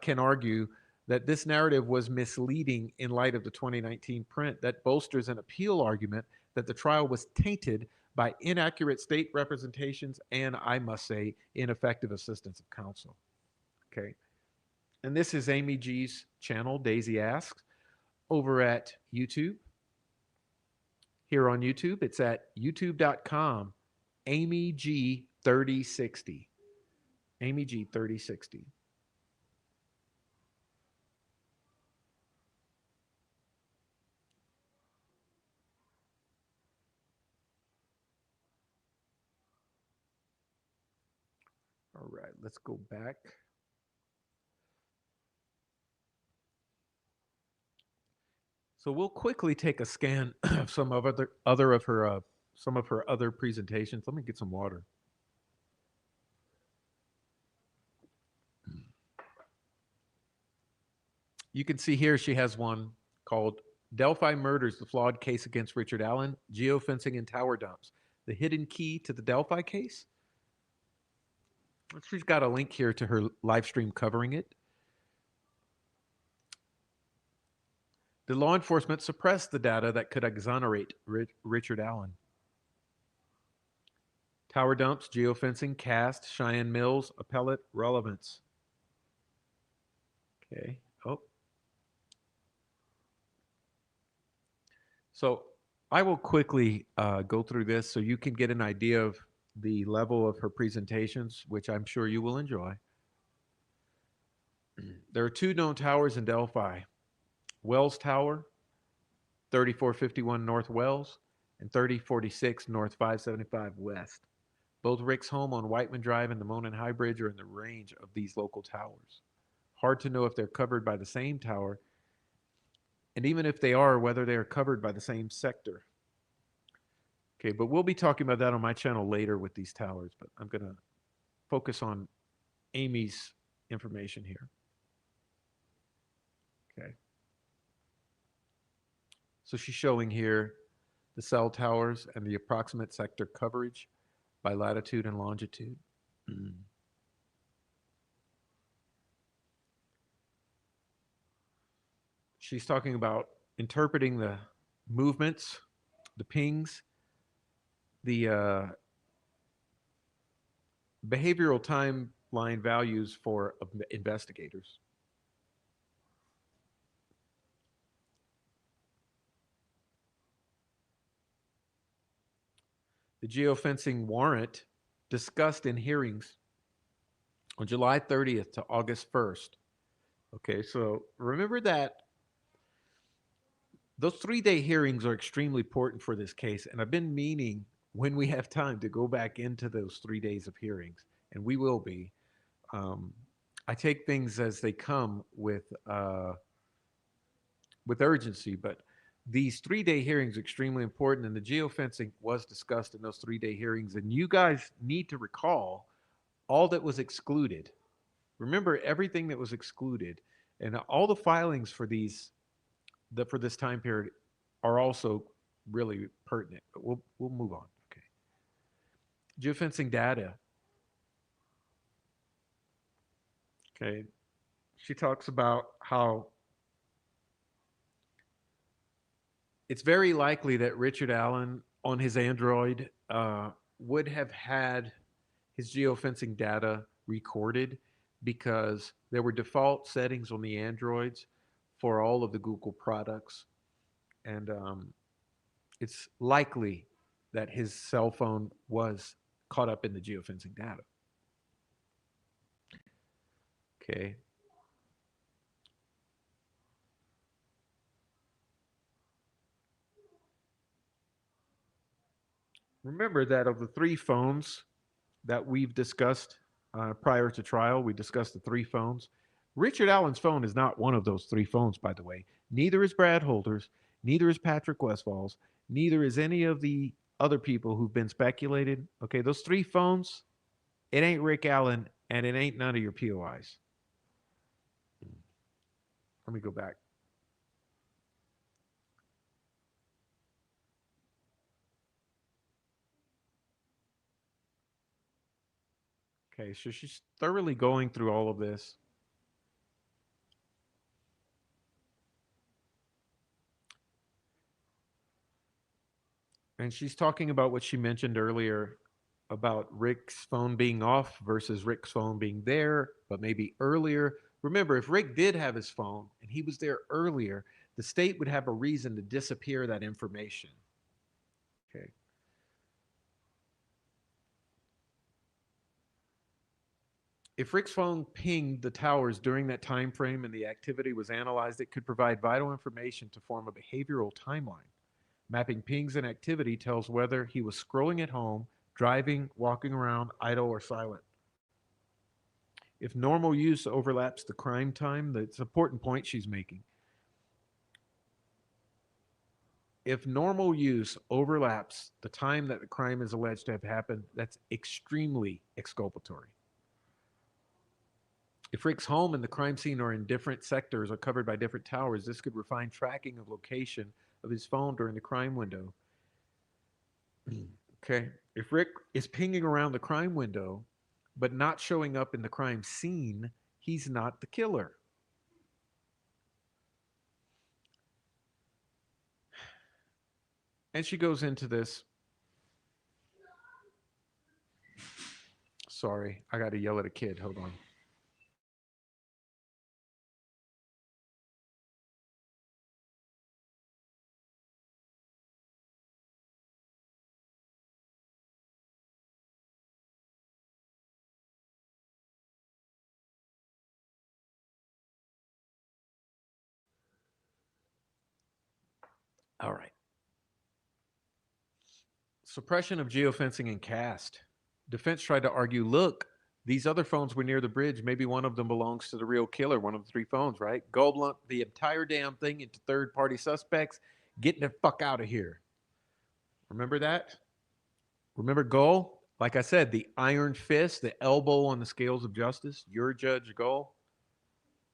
can argue that this narrative was misleading in light of the 2019 print that bolsters an appeal argument that the trial was tainted by inaccurate state representations and, I must say, ineffective assistance of counsel. Okay. And this is Amy G's channel, Daisy Asks, over at YouTube. Here on YouTube, it's at youtube.com, Amy G 3060. Amy G 3060. All right, let's go back. So we'll quickly take a scan of some of her other presentations. Let me get some water. You can see here she has one called Delphi Murders, the Flawed Case Against Richard Allen, Geofencing and Tower Dumps, the hidden key to the Delphi case. She's got a link here to her live stream covering it. The law enforcement suppressed the data that could exonerate Richard Allen. Tower dumps, geofencing, cast, Cheyenne Mills, appellate relevance. Okay. Oh. So I will quickly go through this so you can get an idea of the level of her presentations, which I'm sure you will enjoy. There are two known towers in Delphi. Wells Tower, 3451 North Wells, and 3046 North 575 West. Both Rick's home on Whiteman Drive and the Monon High Bridge are in the range of these local towers. Hard to know if they're covered by the same tower, and even if they are, whether they are covered by the same sector. Okay, but we'll be talking about that on my channel later with these towers, but I'm going to focus on Amy's information here. Okay. So she's showing here the cell towers and the approximate sector coverage by latitude and longitude. She's talking about interpreting the movements, the pings, the behavioral timeline values for investigators. The geofencing warrant discussed in hearings on July 30th to August 1st. Okay, so remember that those 3-day hearings are extremely important for this case, and I've been meaning when we have time to go back into those 3 days of hearings, and we will be. I take things as they come with urgency, but these 3-day hearings are extremely important, and the geofencing was discussed in those 3-day hearings, and you guys need to recall all that was excluded. Remember everything that was excluded, and all the filings for for this time period are also really pertinent. But we'll move on. Okay. Geofencing data. Okay. She talks about how it's very likely that Richard Allen on his Android would have had his geofencing data recorded because there were default settings on the Androids for all of the Google products. And it's likely that his cell phone was caught up in the geofencing data. Okay. Remember that of the 3 phones that we've discussed prior to trial, we discussed the 3 phones. Richard Allen's phone is not one of those 3 phones, by the way. Neither is Brad Holder's, neither is Patrick Westfall's, neither is any of the other people who've been speculated. Okay, those 3 phones, it ain't Rick Allen and it ain't none of your POIs. Let me go back. Okay, so she's thoroughly going through all of this. And she's talking about what she mentioned earlier about Rick's phone being off versus Rick's phone being there, but maybe earlier. Remember, if Rick did have his phone and he was there earlier, the state would have a reason to disappear that information. Okay. If Rick's phone pinged the towers during that time frame and the activity was analyzed, it could provide vital information to form a behavioral timeline. Mapping pings and activity tells whether he was scrolling at home, driving, walking around, idle, or silent. If normal use overlaps the crime time, that's an important point she's making. If normal use overlaps the time that the crime is alleged to have happened, that's extremely exculpatory. If Rick's home and the crime scene are in different sectors or covered by different towers, this could refine tracking of location of his phone during the crime window. Okay. If Rick is pinging around the crime window, but not showing up in the crime scene, he's not the killer. And she goes into this. Sorry, I got to yell at a kid. Hold on. All right. Suppression of geofencing and cast. Defense tried to argue, look, these other phones were near the bridge. Maybe one of them belongs to the real killer, one of the three phones, right? Gold lumped the entire damn thing into third party suspects. Getting the fuck out of here. Remember that? Remember Gull? Like I said, the iron fist, the elbow on the scales of justice. Your Judge Gull,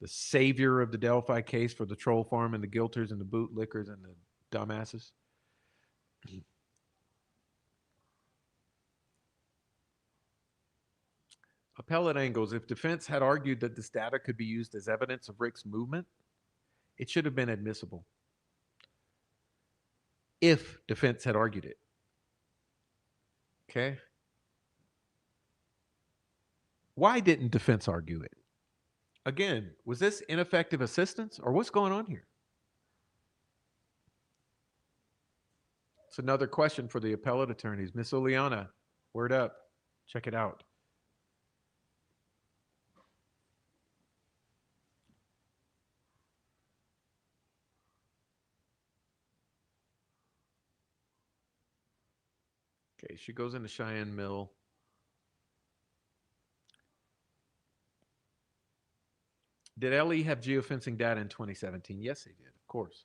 the savior of the Delphi case for the troll farm and the guilters and the bootlickers and the dumbasses. Appellate angles. If defense had argued that this data could be used as evidence of Rick's movement, it should have been admissible. If defense had argued it. Okay. Why didn't defense argue it? Again, was this ineffective assistance or what's going on here? It's another question for the appellate attorneys. Miss Oleana, word up. Check it out. Okay, she goes into Cheyenne Mill. Did LE have geofencing data in 2017? Yes, they did, of course.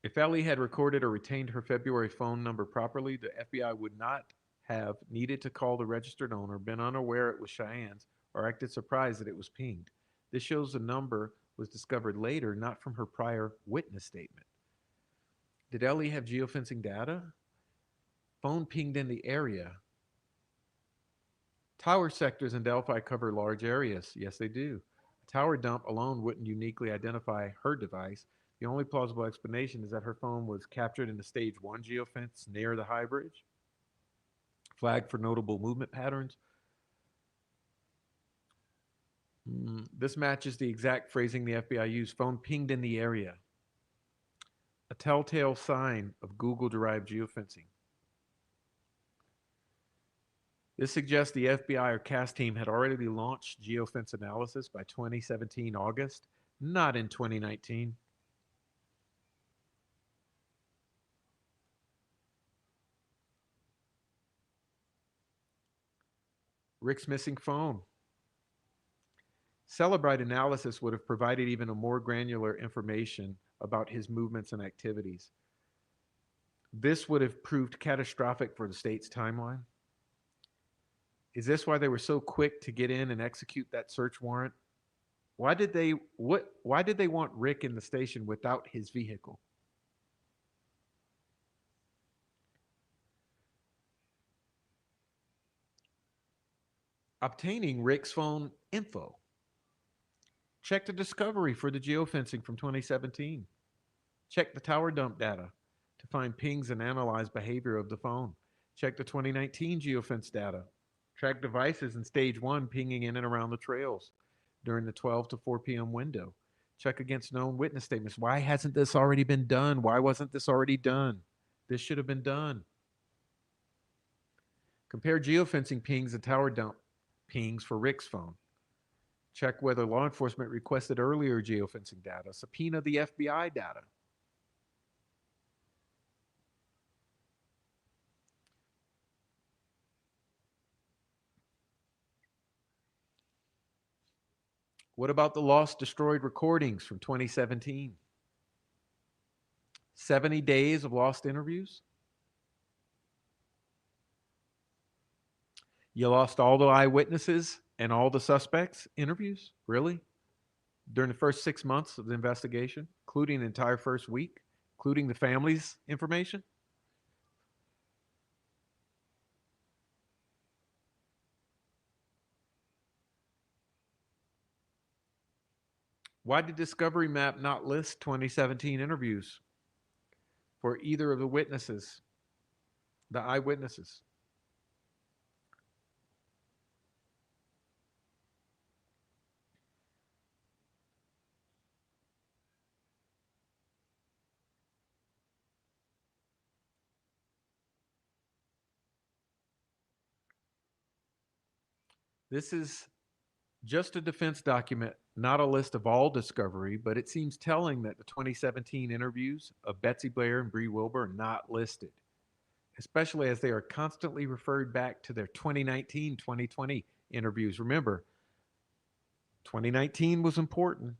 If LE had recorded or retained her February phone number properly, the FBI would not have needed to call the registered owner, been unaware it was Cheyenne's, or acted surprised that it was pinged. This shows the number was discovered later, not from her prior witness statement. Did LE have geofencing data? Phone pinged in the area. Tower sectors in Delphi cover large areas. Yes, they do. A tower dump alone wouldn't uniquely identify her device. The only plausible explanation is that her phone was captured in the stage 1 geofence near the high bridge, flagged for notable movement patterns. This matches the exact phrasing the FBI used. Phone pinged in the area. A telltale sign of Google-derived geofencing. This suggests the FBI or CAS team had already launched geofence analysis by 2017 August, not in 2019. Rick's missing phone. Celebrite analysis would have provided even a more granular information about his movements and activities. This would have proved catastrophic for the state's timeline. Is this why they were so quick to get in and execute that search warrant? Why did they want Rick in the station without his vehicle? Obtaining Rick's phone info. Check the discovery for the geofencing from 2017. Check the tower dump data to find pings and analyze behavior of the phone. Check the 2019 geofence data. Track devices in stage one pinging in and around the trails during the 12 to 4 p.m. window. Check against known witness statements. Why hasn't this already been done? Why wasn't this already done? This should have been done. Compare geofencing pings and tower dump pings for Rick's phone. Check whether law enforcement requested earlier geofencing data. Subpoena the FBI data. What about the lost, destroyed recordings from 2017? 70 days of lost interviews? You lost all the eyewitnesses and all the suspects' interviews? Really? During the first 6 months of the investigation, including the entire first week, including the family's information? Why did Discovery Map not list 2017 interviews for either of the witnesses, the eyewitnesses? This is just a defense document, not a list of all discovery, but it seems telling that the 2017 interviews of Betsy Blair and Bree Wilbur are not listed, especially as they are constantly referred back to their 2019 2020 interviews. Remember, 2019 was important.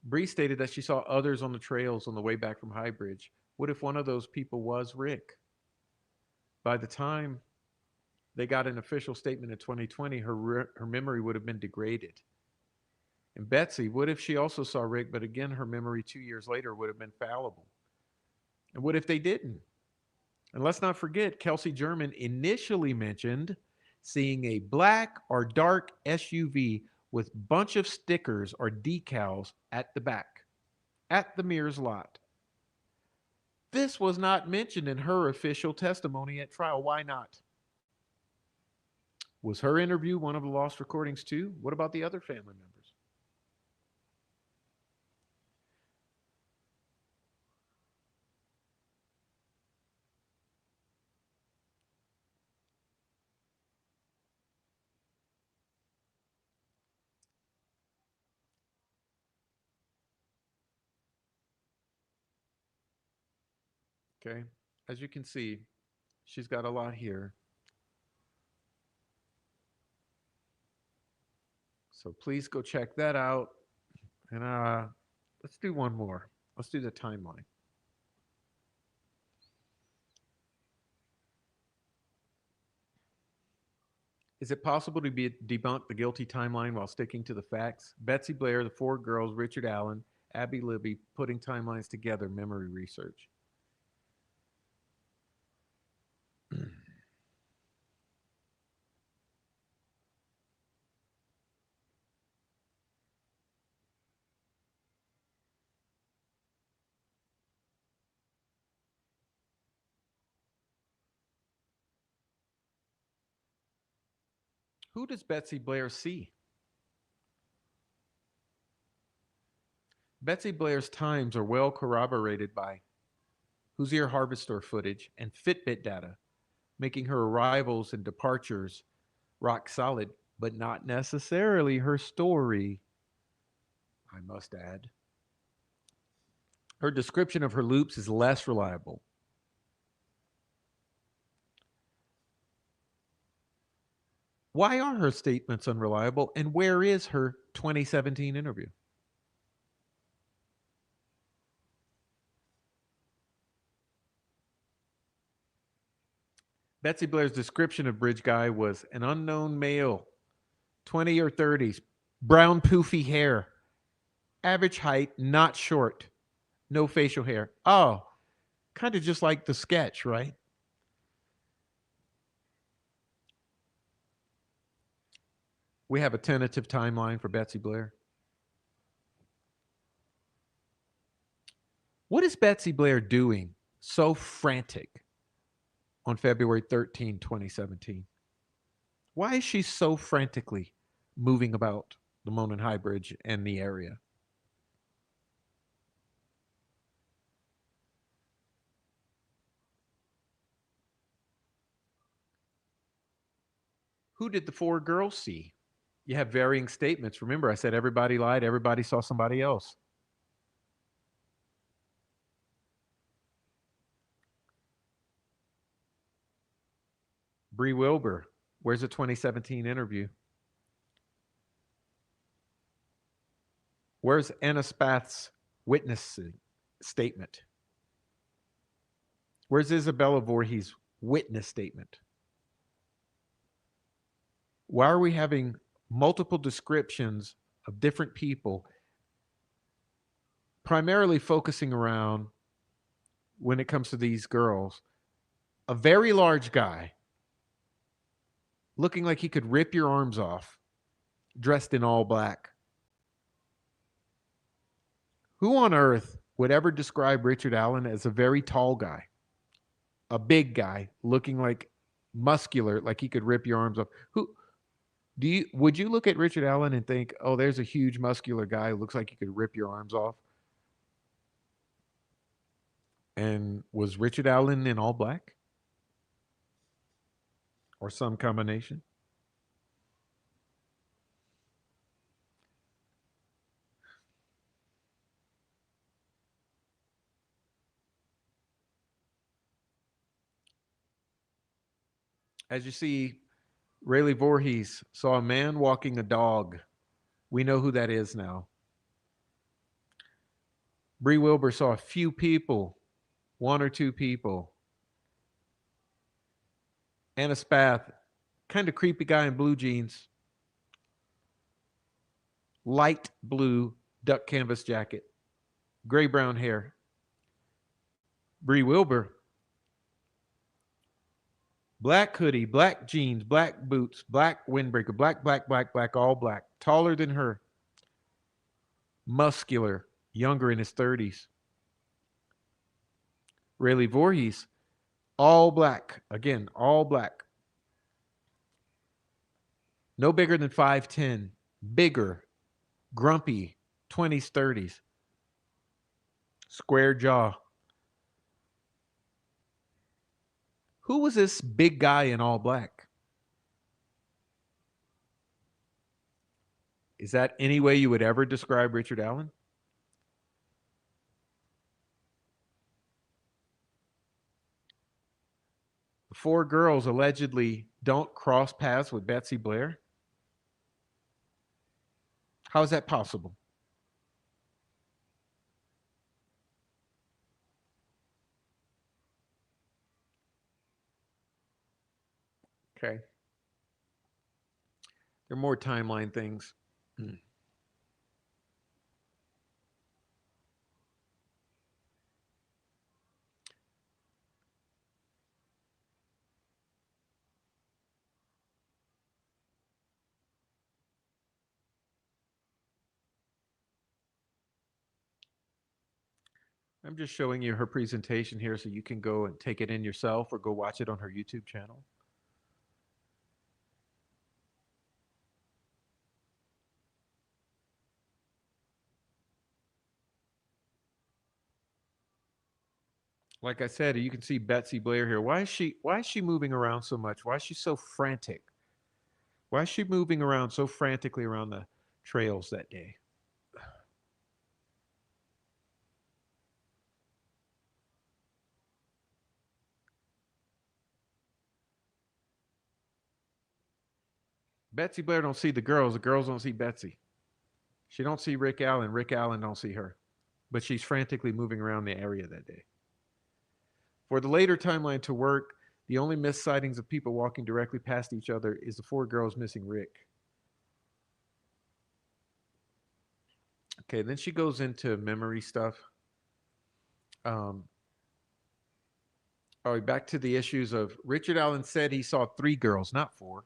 Bree stated that she saw others on the trails on the way back from High Bridge. What if one of those people was Rick? By the time they got an official statement in 2020, her memory would have been degraded. And Betsy, what if she also saw Rick, but again, her memory 2 years later would have been fallible? And what if they didn't? And let's not forget, Kelsey German initially mentioned seeing a black or dark SUV with a bunch of stickers or decals at the back, at the Mears lot. This was not mentioned in her official testimony at trial. Why not? Was her interview one of the lost recordings too? What about the other family members? Okay. As you can see, she's got a lot here. So please go check that out. And let's do one more. Let's do the timeline. Is it possible to debunk the guilty timeline while sticking to the facts? Betsy Blair, the four girls, Richard Allen, Abby Libby, putting timelines together, memory research. Who does Betsy Blair see? Betsy Blair's times are well corroborated by Hoosier Harvester footage and Fitbit data, making her arrivals and departures rock solid, but not necessarily her story, I must add. Her description of her loops is less reliable. Why are her statements unreliable, and where is her 2017 interview? Betsy Blair's description of Bridge Guy was an unknown male, 20 or 30s, brown poofy hair, average height, not short, no facial hair. Oh, kind of just like the sketch, right? We have a tentative timeline for Betsy Blair. What is Betsy Blair doing so frantic on February 13, 2017? Why is she so frantically moving about the Monon High Bridge and the area? Who did the four girls see? You have varying statements. Remember, I said everybody lied, everybody saw somebody else. Bree Wilbur, where's the 2017 interview? Where's Anna Spath's witnessing statement? Where's Isabella Voorhees' witness statement? Why are we having multiple descriptions of different people, primarily focusing around, when it comes to these girls, a very large guy looking like he could rip your arms off, dressed in all black? Who on earth would ever describe Richard Allen as a very tall guy, a big guy, looking like muscular, like he could rip your arms off? Who do you would you look at Richard Allen and think, "Oh, there's a huge muscular guy who looks like he could rip your arms off"? And was Richard Allen in all black or some combination? As you see, Rayleigh Voorhees saw a man walking a dog. We know who that is now. Bree Wilbur saw a few people, one or two people. Anna Spath, kind of creepy guy in blue jeans, light blue duck canvas jacket, gray brown hair. Bree Wilbur, black hoodie, black jeans, black boots, black windbreaker, black, black, black, black, all black, taller than her, muscular, younger in his 30s. Rayleigh Voorhees, all black, again, all black. No bigger than 5'10, bigger, grumpy, 20s, 30s, square jaw. Who was this big guy in all black? Is that any way you would ever describe Richard Allen? The four girls allegedly don't cross paths with Betsy Blair. How is that possible? Okay. There are more timeline things. I'm just showing you her presentation here so you can go and take it in yourself or go watch it on her YouTube channel. Like I said, you can see Betsy Blair here. Why is she moving around so much? Why is she so frantic? Why is she moving around so frantically around the trails that day? Betsy Blair don't see the girls don't see Betsy. She don't see Rick Allen don't see her. But she's frantically moving around the area that day. For the later timeline to work, The only missed sightings of people walking directly past each other is the four girls missing Rick. Okay, then she goes into memory stuff. Um, all right, back to the issues of Richard Allen said he saw three girls, not four.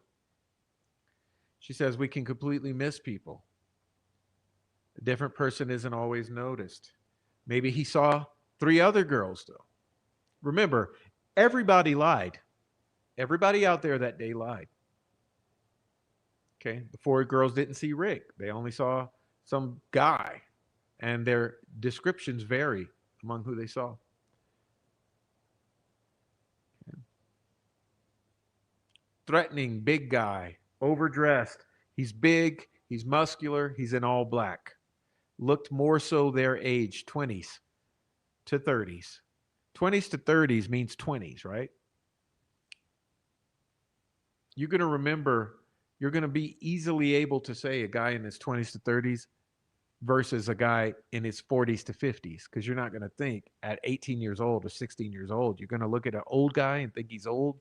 She says we can completely miss people. A different person isn't always noticed. Maybe he saw three other girls, though. Remember, everybody lied. Everybody out there that day lied. Okay. The four girls didn't see Rick, they only saw some guy, and their descriptions vary among who they saw. Okay. Threatening, big guy, overdressed. He's big, he's muscular, he's in all black. Looked more so their age, 20s to 30s. 20s to 30s means 20s, right? You're going to remember, you're going to be easily able to say a guy in his 20s to 30s versus a guy in his 40s to 50s, because you're not going to think at 18 years old or 16 years old. You're going to look at an old guy and think he's old.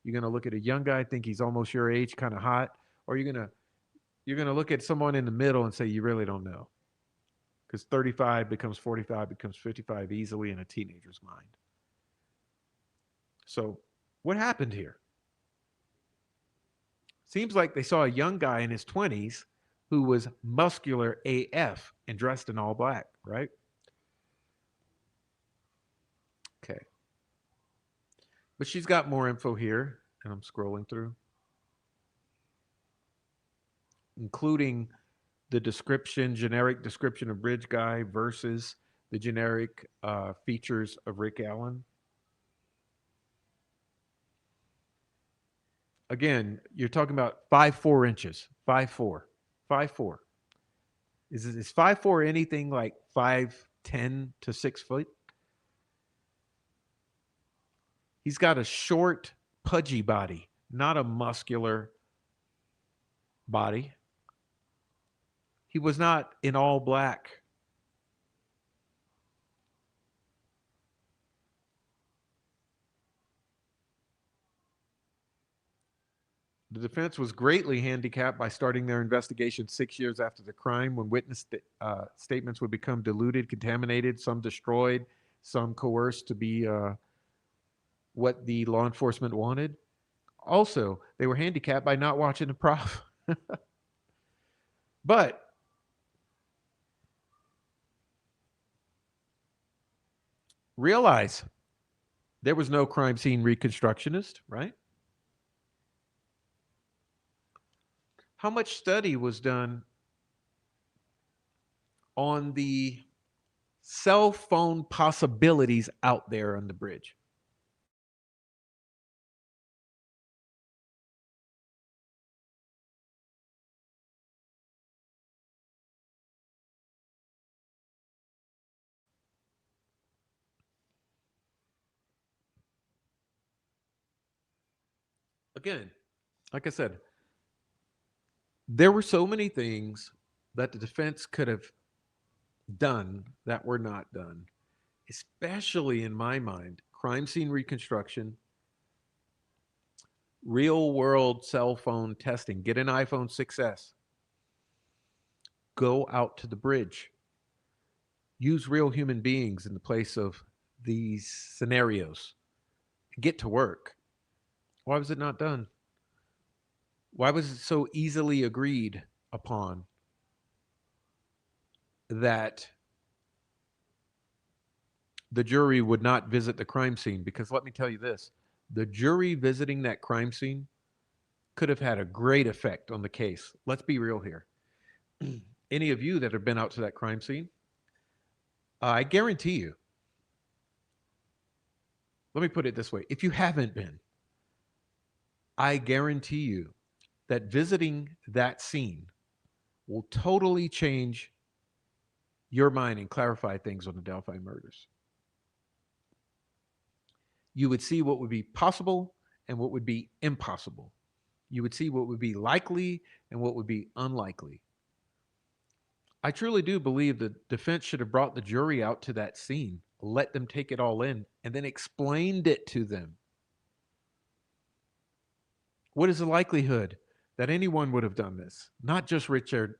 You're going to look at a young guy and think he's almost your age, kind of hot. Or you're going to look at someone in the middle and say you really don't know, because 35 becomes 45 becomes 55 easily in a teenager's mind. So what happened here? Seems like they saw a young guy in his 20s who was muscular AF and dressed in all black, right? Okay. But she's got more info here, and I'm scrolling through, including the description, generic description of Bridge Guy versus the generic features of Rick Allen. Again, you're talking about 5'4" 5'4", 5'4". Is 5'4" anything like 5'10" to 6 foot? He's got a short, pudgy body, not a muscular body. He was not in all black. The defense was greatly handicapped by starting their investigation 6 years after the crime, when witness statements would become diluted, contaminated, some destroyed, some coerced to be what the law enforcement wanted. Also, they were handicapped by not watching the prof. But realize there was no crime scene reconstructionist, right? How much study was done on the cell phone possibilities out there on the bridge? Again, like I said, there were so many things that the defense could have done that were not done, especially in my mind, crime scene reconstruction, real world cell phone testing. Get an iPhone 6S, go out to the bridge, use real human beings in the place of these scenarios, get to work. Why was it not done? Why was it so easily agreed upon that the jury would not visit the crime scene? Because let me tell you this, the jury visiting that crime scene could have had a great effect on the case. Let's be real here. Any of you that have been out to that crime scene, I guarantee you, let me put it this way, if you haven't been, I guarantee you that visiting that scene will totally change your mind and clarify things on the Delphi murders. You would see what would be possible and what would be impossible. You would see what would be likely and what would be unlikely. I truly do believe the defense should have brought the jury out to that scene, let them take it all in, and then explained it to them. What is the likelihood that anyone would have done this? Not just Richard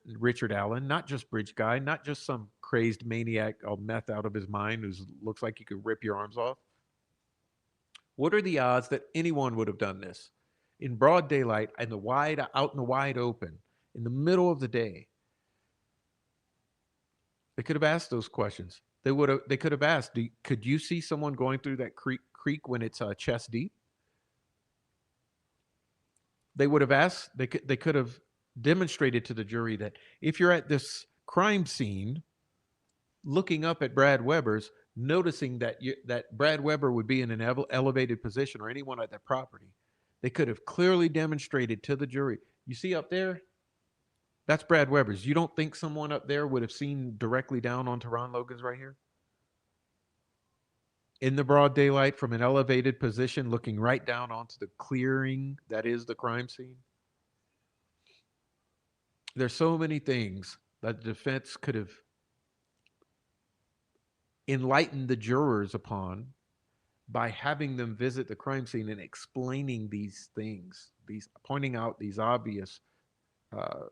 Allen, not just Bridge Guy, not just some crazed maniac all meth out of his mind who looks like he could rip your arms off. What are the odds that anyone would have done this in broad daylight and out in the wide open in the middle of the day? They could have asked those questions. They could have asked, could you see someone going through that creek when it's chest deep? They would have asked. They could have demonstrated to the jury that if you're at this crime scene, looking up at Brad Weber's, noticing that Brad Weber would be in an elevated position, or anyone at that property, they could have clearly demonstrated to the jury. You see up there, that's Brad Weber's. You don't think someone up there would have seen directly down onto Ron Logan's right here? In the broad daylight from an elevated position, looking right down onto the clearing that is the crime scene? There's so many things that the defense could have enlightened the jurors upon by having them visit the crime scene and explaining these things, these pointing out these obvious uh,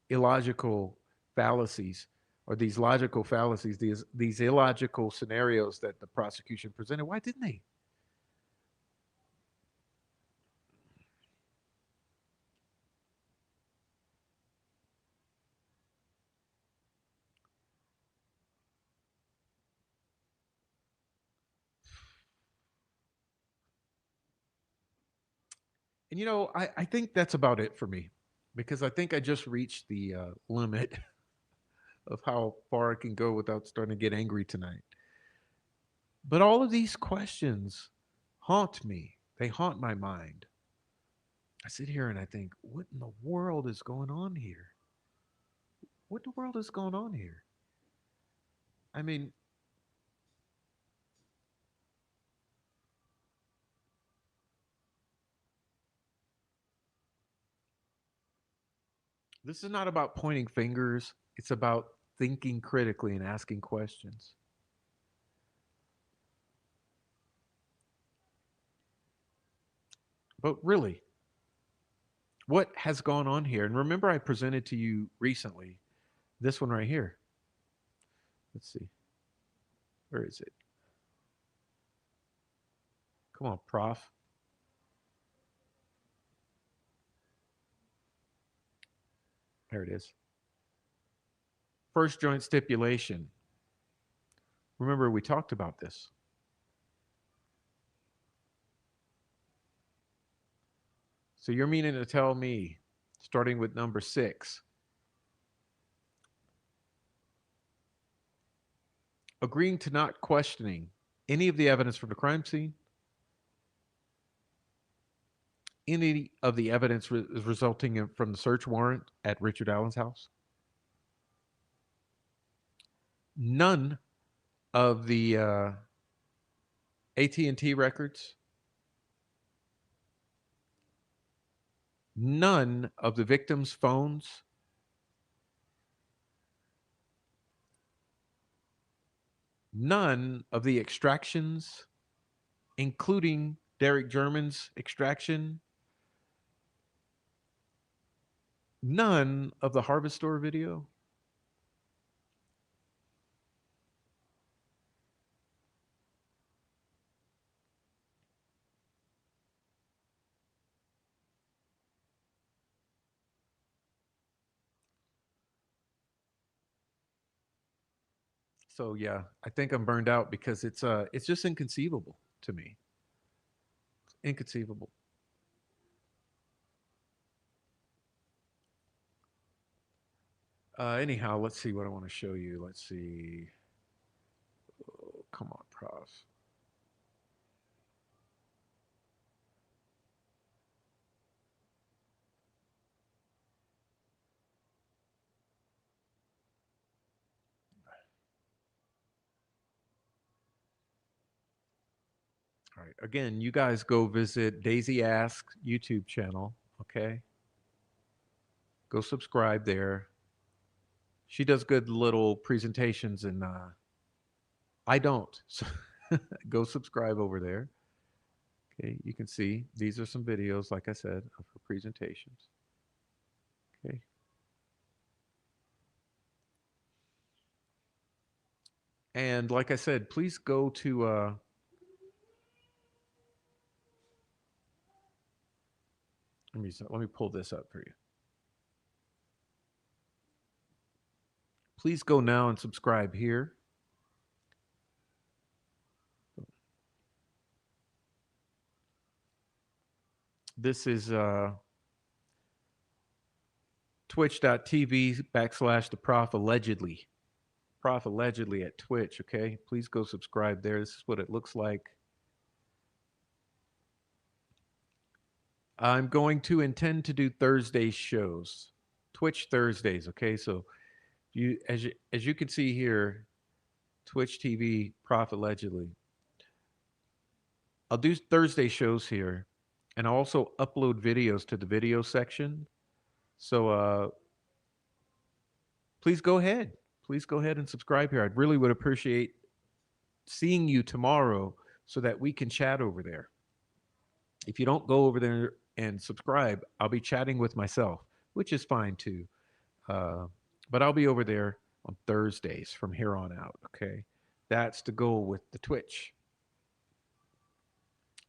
illogical fallacies, or these logical fallacies, these illogical scenarios that the prosecution presented. Why didn't they? And I think that's about it for me, because I think I just reached the limit of how far I can go without starting to get angry tonight. But all of these questions haunt me. They haunt my mind. I sit here and I think, what in the world is going on here? What in the world is going on here? I mean, this is not about pointing fingers. It's about thinking critically and asking questions. But really, what has gone on here? And remember, I presented to you recently this one right here. Let's see. Where is it? Come on, prof. There it is. First joint stipulation. Remember, we talked about this. So you're meaning to tell me, starting with number 6, agreeing to not questioning any of the evidence from the crime scene, any of the evidence resulting from the search warrant at Richard Allen's house, none of the AT&T records, none of the victims' phones, none of the extractions, including Derek German's extraction, none of the Harvest Store video. So yeah, I think I'm burned out because it's just inconceivable to me. Inconceivable. Anyhow, let's see what I want to show you. Let's see. Oh, come on, prof. All right. Again, you guys go visit Daisy Ask YouTube channel. Okay. Go subscribe there. She does good little presentations, and I don't. So go subscribe over there. Okay, you can see these are some videos, like I said, of her presentations. Okay. And like I said, please go to let me pull this up for you. Please go now and subscribe here. This is twitch.tv/the prof allegedly. Prof allegedly at Twitch, okay? Please go subscribe there. This is what it looks like. I'm going to intend to do Thursday shows. Twitch Thursdays, okay? So as you can see here, Twitch TV Prof allegedly. I'll do Thursday shows here, and I'll also upload videos to the video section. So please go ahead. Please go ahead and subscribe here. I really would appreciate seeing you tomorrow so that we can chat over there. If you don't go over there and subscribe, I'll be chatting with myself, which is fine too. But I'll be over there on Thursdays from here on out. Okay. That's the goal with the Twitch.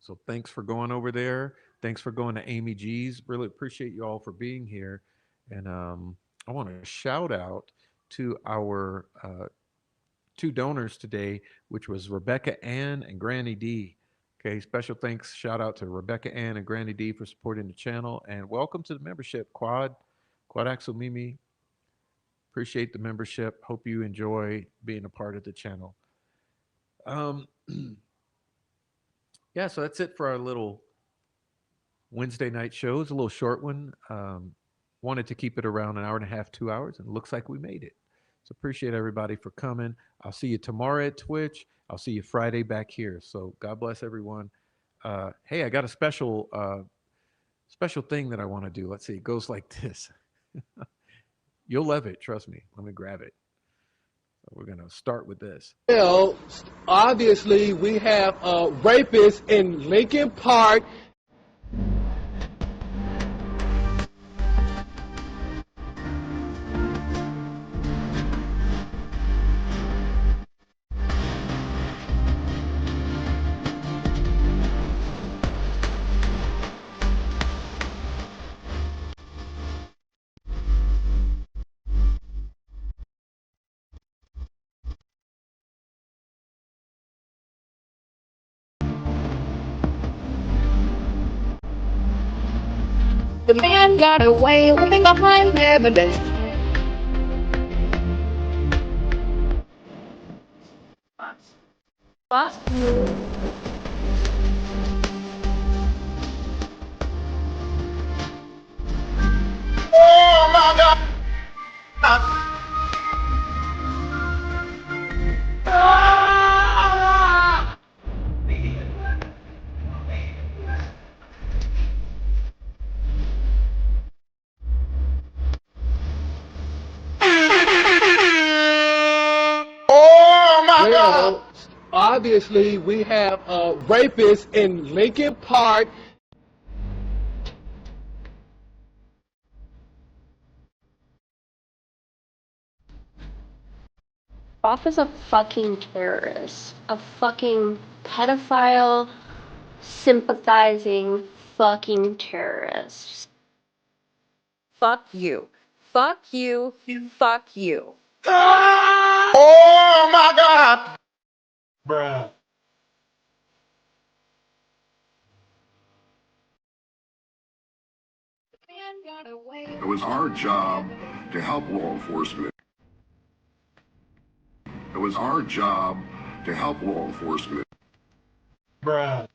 So thanks for going over there. Thanks for going to Amy G's. Really appreciate you all for being here. And I want to shout out to our two donors today, which was Rebecca Ann and Granny D. Okay, special thanks, shout out to Rebecca Ann and Granny D for supporting the channel. And welcome to the membership, Quad Axel Mimi. Appreciate the membership. Hope you enjoy being a part of the channel. Yeah, so that's it for our little Wednesday night show. It's a little short one. Wanted to keep it around an hour and a half, 2 hours, and it looks like we made it. So appreciate everybody for coming. I'll see you tomorrow at Twitch. I'll see you Friday back here. So God bless everyone. Hey, I got a special thing that I want to do. Let's see. It goes like this. You'll love it. Trust me. Let me grab it. We're going to start with this. Well, obviously, we have a rapist in Lincoln Park. The man got away, leaving behind evidence. What? Oh my God! Ah! Oh my God! Obviously, we have a rapist in Lincoln Park. Boff is a fucking terrorist. A fucking pedophile, sympathizing fucking terrorist. Fuck you. Fuck you. Fuck you. Ah! Oh my God! Bruh. It was our job to help law enforcement. It was our job to help law enforcement. Bruh.